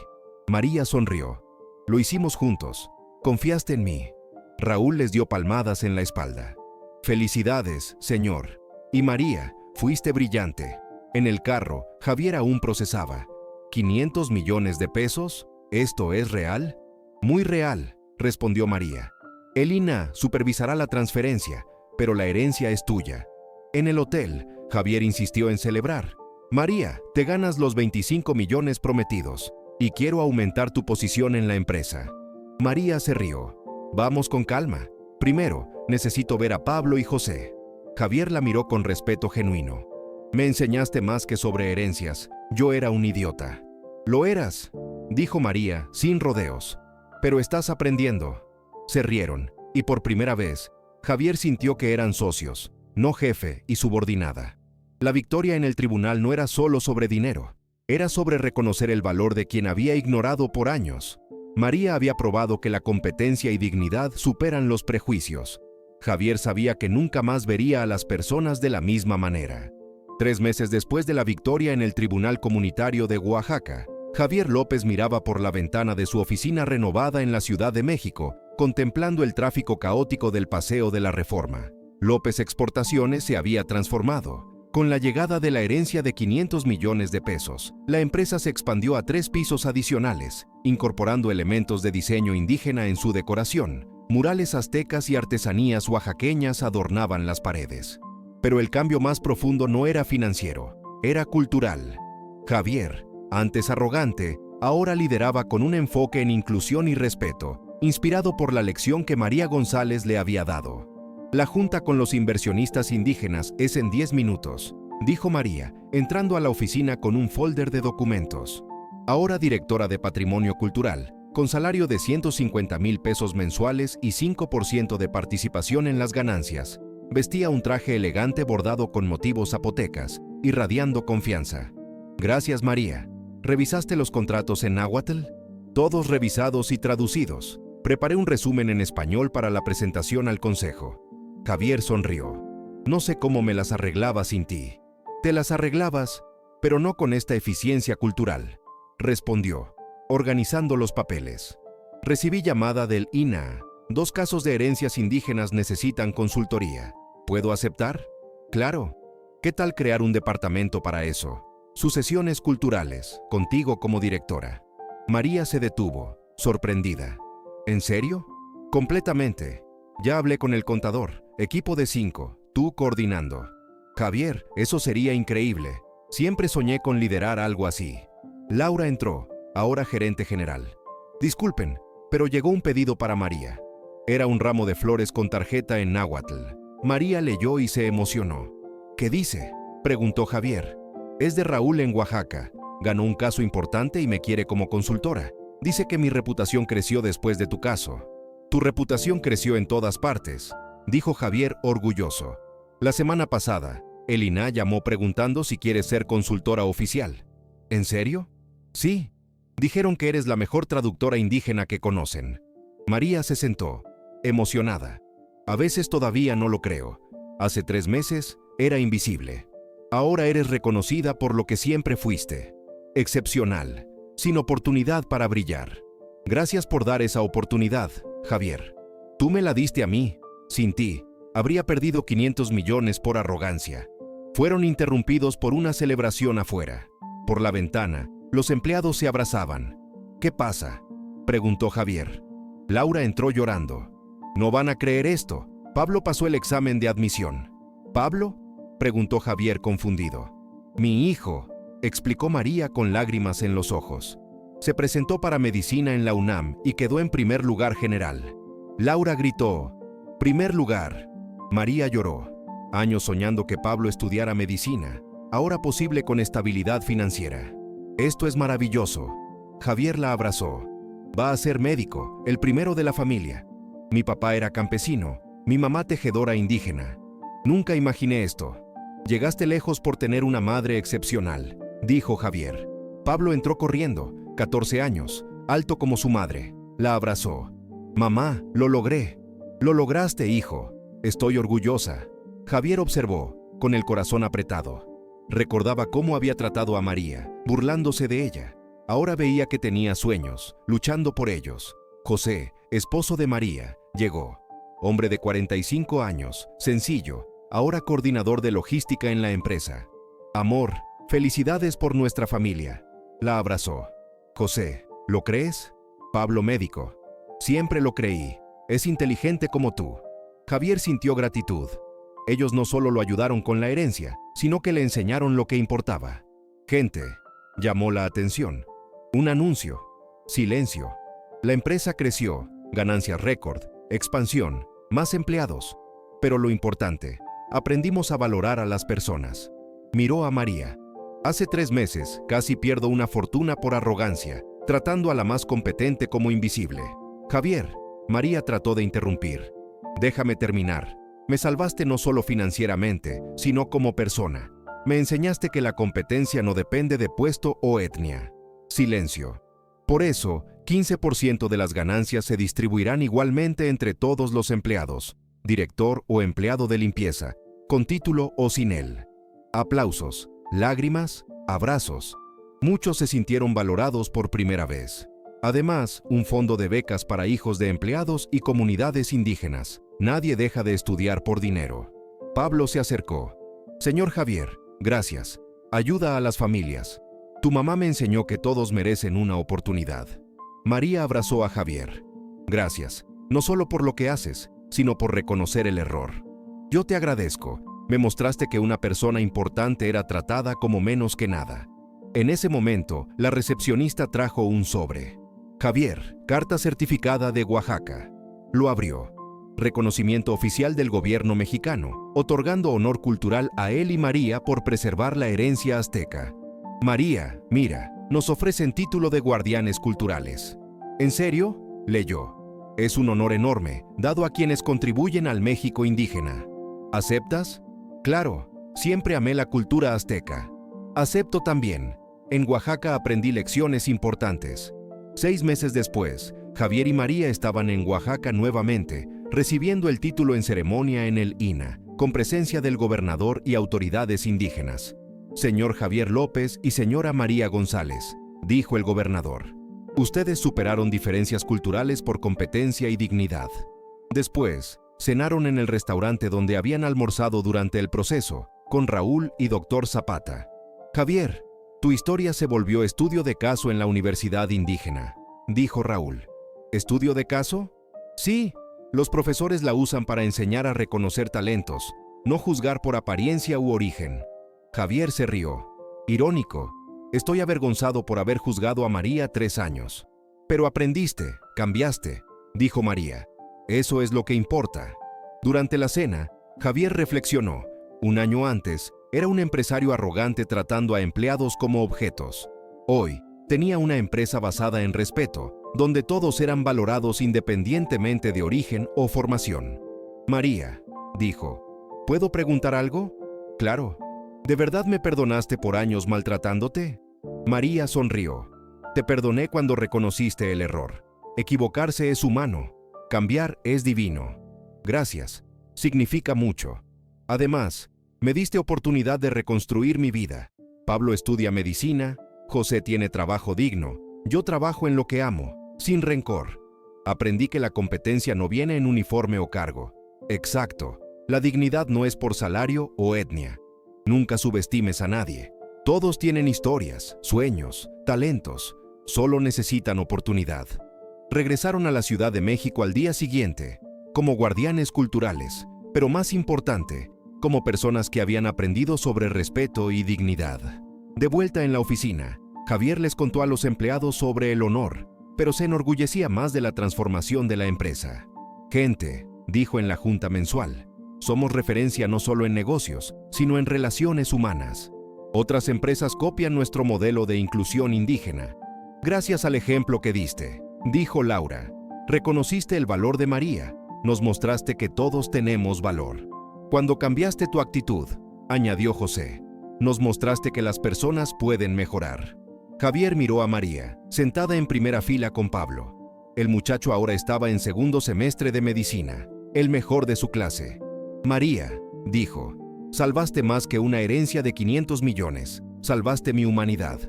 María sonrió. «Lo hicimos juntos. Confiaste en mí». Raúl les dio palmadas en la espalda. «Felicidades, señor». Y María, fuiste brillante. En el carro, Javier aún procesaba. ¿500 millones de pesos? ¿Esto es real? Muy real, respondió María. El INAH supervisará la transferencia, pero la herencia es tuya. En el hotel, Javier insistió en celebrar. María, te ganas los 25 millones prometidos y quiero aumentar tu posición en la empresa. María se rió. Vamos con calma. Primero, necesito ver a Pablo y José. Javier la miró con respeto genuino. Me enseñaste más que sobre herencias. Yo era un idiota. Lo eras, dijo María, sin rodeos. Pero estás aprendiendo. Se rieron, y por primera vez, Javier sintió que eran socios, no jefe y subordinada. La victoria en el tribunal no era solo sobre dinero, era sobre reconocer el valor de quien había ignorado por años. María había probado que la competencia y dignidad superan los prejuicios. Javier sabía que nunca más vería a las personas de la misma manera. 3 meses después de la victoria en el Tribunal Comunitario de Oaxaca, Javier López miraba por la ventana de su oficina renovada en la Ciudad de México, contemplando el tráfico caótico del Paseo de la Reforma. López Exportaciones se había transformado. Con la llegada de la herencia de 500 millones de pesos, la empresa se expandió a 3 pisos adicionales, incorporando elementos de diseño indígena en su decoración. Murales aztecas y artesanías oaxaqueñas adornaban las paredes. Pero el cambio más profundo no era financiero, era cultural. Javier, antes arrogante, ahora lideraba con un enfoque en inclusión y respeto, inspirado por la lección que María González le había dado. La junta con los inversionistas indígenas es en 10 minutos, dijo María, entrando a la oficina con un folder de documentos. Ahora directora de Patrimonio Cultural, con salario de 150,000 pesos mensuales y 5% de participación en las ganancias, vestía un traje elegante bordado con motivos zapotecas, irradiando confianza. Gracias, María. ¿Revisaste los contratos en náhuatl? Todos revisados y traducidos. Preparé un resumen en español para la presentación al consejo. Javier sonrió. No sé cómo me las arreglaba sin ti. Te las arreglabas, pero no con esta eficiencia cultural, respondió, organizando los papeles. Recibí llamada del INAH. 2 casos de herencias indígenas necesitan consultoría. ¿Puedo aceptar? Claro. ¿Qué tal crear un departamento para eso? Sucesiones culturales, contigo como directora. María se detuvo, sorprendida. ¿En serio? Completamente. Ya hablé con el contador. Equipo de 5, tú coordinando. Javier, eso sería increíble. Siempre soñé con liderar algo así. Laura entró, ahora gerente general. Disculpen, pero llegó un pedido para María. Era un ramo de flores con tarjeta en náhuatl. María leyó y se emocionó. ¿Qué dice?, preguntó Javier. Es de Raúl en Oaxaca. Ganó un caso importante y me quiere como consultora. Dice que mi reputación creció después de tu caso. Tu reputación creció en todas partes, dijo Javier orgulloso. La semana pasada, el INAH llamó preguntando si quieres ser consultora oficial. ¿En serio? Sí. Dijeron que eres la mejor traductora indígena que conocen. María se sentó, emocionada. A veces todavía no lo creo. Hace 3 meses era invisible. Ahora eres reconocida por lo que siempre fuiste. Excepcional, sin oportunidad para brillar. Gracias por dar esa oportunidad, Javier. Tú me la diste a mí. Sin ti, habría perdido 500 millones por arrogancia. Fueron interrumpidos por una celebración afuera. Por la ventana, los empleados se abrazaban. ¿Qué pasa?, preguntó Javier. Laura entró llorando. No van a creer esto. Pablo pasó el examen de admisión. ¿Pablo?, preguntó Javier confundido. Mi hijo, explicó María con lágrimas en los ojos. Se presentó para medicina en la UNAM y quedó en primer lugar general. Laura gritó, ¡primer lugar! María lloró. Años soñando que Pablo estudiara medicina, ahora posible con estabilidad financiera. Esto es maravilloso. Javier la abrazó. Va a ser médico, el primero de la familia. Mi papá era campesino, mi mamá tejedora indígena. Nunca imaginé esto. Llegaste lejos por tener una madre excepcional, dijo Javier. Pablo entró corriendo, 14 años, alto como su madre. La abrazó. Mamá, lo logré. Lo lograste, hijo. Estoy orgullosa. Javier observó, con el corazón apretado. Recordaba cómo había tratado a María, burlándose de ella. Ahora veía que tenía sueños, luchando por ellos. José, esposo de María, llegó. Hombre de 45 años, sencillo, ahora coordinador de logística en la empresa. Amor, felicidades por nuestra familia. La abrazó. José, ¿lo crees? Pablo médico. Siempre lo creí. Es inteligente como tú. Javier sintió gratitud. Ellos no solo lo ayudaron con la herencia, sino que le enseñaron lo que importaba. Gente. Llamó la atención. Un anuncio. Silencio. La empresa creció, ganancias récord, expansión, más empleados. Pero lo importante, aprendimos a valorar a las personas. Miró a María. Hace 3 meses casi pierdo una fortuna por arrogancia, tratando a la más competente como invisible. Javier, María trató de interrumpir. Déjame terminar. Me salvaste no solo financieramente, sino como persona. Me enseñaste que la competencia no depende de puesto o etnia. Silencio. Por eso, 15% de las ganancias se distribuirán igualmente entre todos los empleados, director o empleado de limpieza, con título o sin él. Aplausos, lágrimas, abrazos. Muchos se sintieron valorados por primera vez. Además, un fondo de becas para hijos de empleados y comunidades indígenas. Nadie deja de estudiar por dinero. Pablo se acercó. Señor Javier, gracias. Ayuda a las familias. Tu mamá me enseñó que todos merecen una oportunidad. María abrazó a Javier. Gracias, no solo por lo que haces, sino por reconocer el error. Yo te agradezco. Me mostraste que una persona importante era tratada como menos que nada. En ese momento, la recepcionista trajo un sobre. Javier, carta certificada de Oaxaca. Lo abrió. Reconocimiento oficial del gobierno mexicano, otorgando honor cultural a él y María por preservar la herencia azteca. María, mira, nos ofrecen título de guardianes culturales. ¿En serio? Leyó. Es un honor enorme, dado a quienes contribuyen al México indígena. ¿Aceptas? Claro, siempre amé la cultura azteca. Acepto también. En Oaxaca aprendí lecciones importantes. 6 meses después, Javier y María estaban en Oaxaca nuevamente, recibiendo el título en ceremonia en el INA, con presencia del gobernador y autoridades indígenas. Señor Javier López y señora María González, dijo el gobernador. Ustedes superaron diferencias culturales por competencia y dignidad. Después, cenaron en el restaurante donde habían almorzado durante el proceso, con Raúl y Dr. Zapata. Javier, tu historia se volvió estudio de caso en la Universidad Indígena, dijo Raúl. ¿Estudio de caso? Sí, los profesores la usan para enseñar a reconocer talentos, no juzgar por apariencia u origen. Javier se rió. Irónico. Estoy avergonzado por haber juzgado a María 3 años. Pero aprendiste, cambiaste, dijo María. Eso es lo que importa. Durante la cena, Javier reflexionó. Un año antes, era un empresario arrogante tratando a empleados como objetos. Hoy, tenía una empresa basada en respeto, donde todos eran valorados independientemente de origen o formación. María, dijo, ¿puedo preguntar algo? Claro. ¿De verdad me perdonaste por años maltratándote? María sonrió. Te perdoné cuando reconociste el error. Equivocarse es humano. Cambiar es divino. Gracias. Significa mucho. Además, me diste oportunidad de reconstruir mi vida. Pablo estudia medicina, José tiene trabajo digno, yo trabajo en lo que amo, sin rencor. Aprendí que la competencia no viene en uniforme o cargo. Exacto. La dignidad no es por salario o etnia. Nunca subestimes a nadie. Todos tienen historias, sueños, talentos. Solo necesitan oportunidad. Regresaron a la Ciudad de México al día siguiente, como guardianes culturales, pero más importante, como personas que habían aprendido sobre respeto y dignidad. De vuelta en la oficina, Javier les contó a los empleados sobre el honor, pero se enorgullecía más de la transformación de la empresa. Gente, dijo en la junta mensual, somos referencia no solo en negocios, sino en relaciones humanas. Otras empresas copian nuestro modelo de inclusión indígena. Gracias al ejemplo que diste, dijo Laura. Reconociste el valor de María, nos mostraste que todos tenemos valor. Cuando cambiaste tu actitud, añadió José, nos mostraste que las personas pueden mejorar. Javier miró a María, sentada en primera fila con Pablo. El muchacho ahora estaba en 2º semestre de medicina, el mejor de su clase. María, dijo, salvaste más que una herencia de 500 millones, salvaste mi humanidad.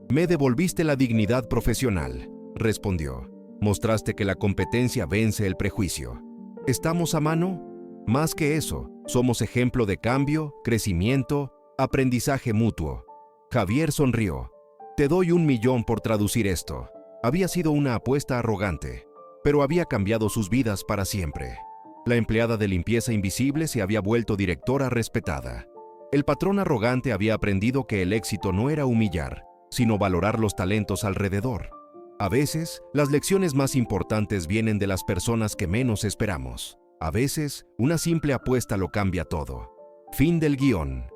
Me devolviste la dignidad profesional, respondió. Mostraste que la competencia vence el prejuicio. ¿Estamos a mano? Más que eso, somos ejemplo de cambio, crecimiento, aprendizaje mutuo. Javier sonrió. Te doy 1 millón por traducir esto. Había sido una apuesta arrogante. pero había cambiado sus vidas para siempre. La empleada de limpieza invisible se había vuelto directora respetada. El patrón arrogante había aprendido que el éxito no era humillar, sino valorar los talentos alrededor. A veces, las lecciones más importantes vienen de las personas que menos esperamos. A veces, una simple apuesta lo cambia todo. Fin del guión.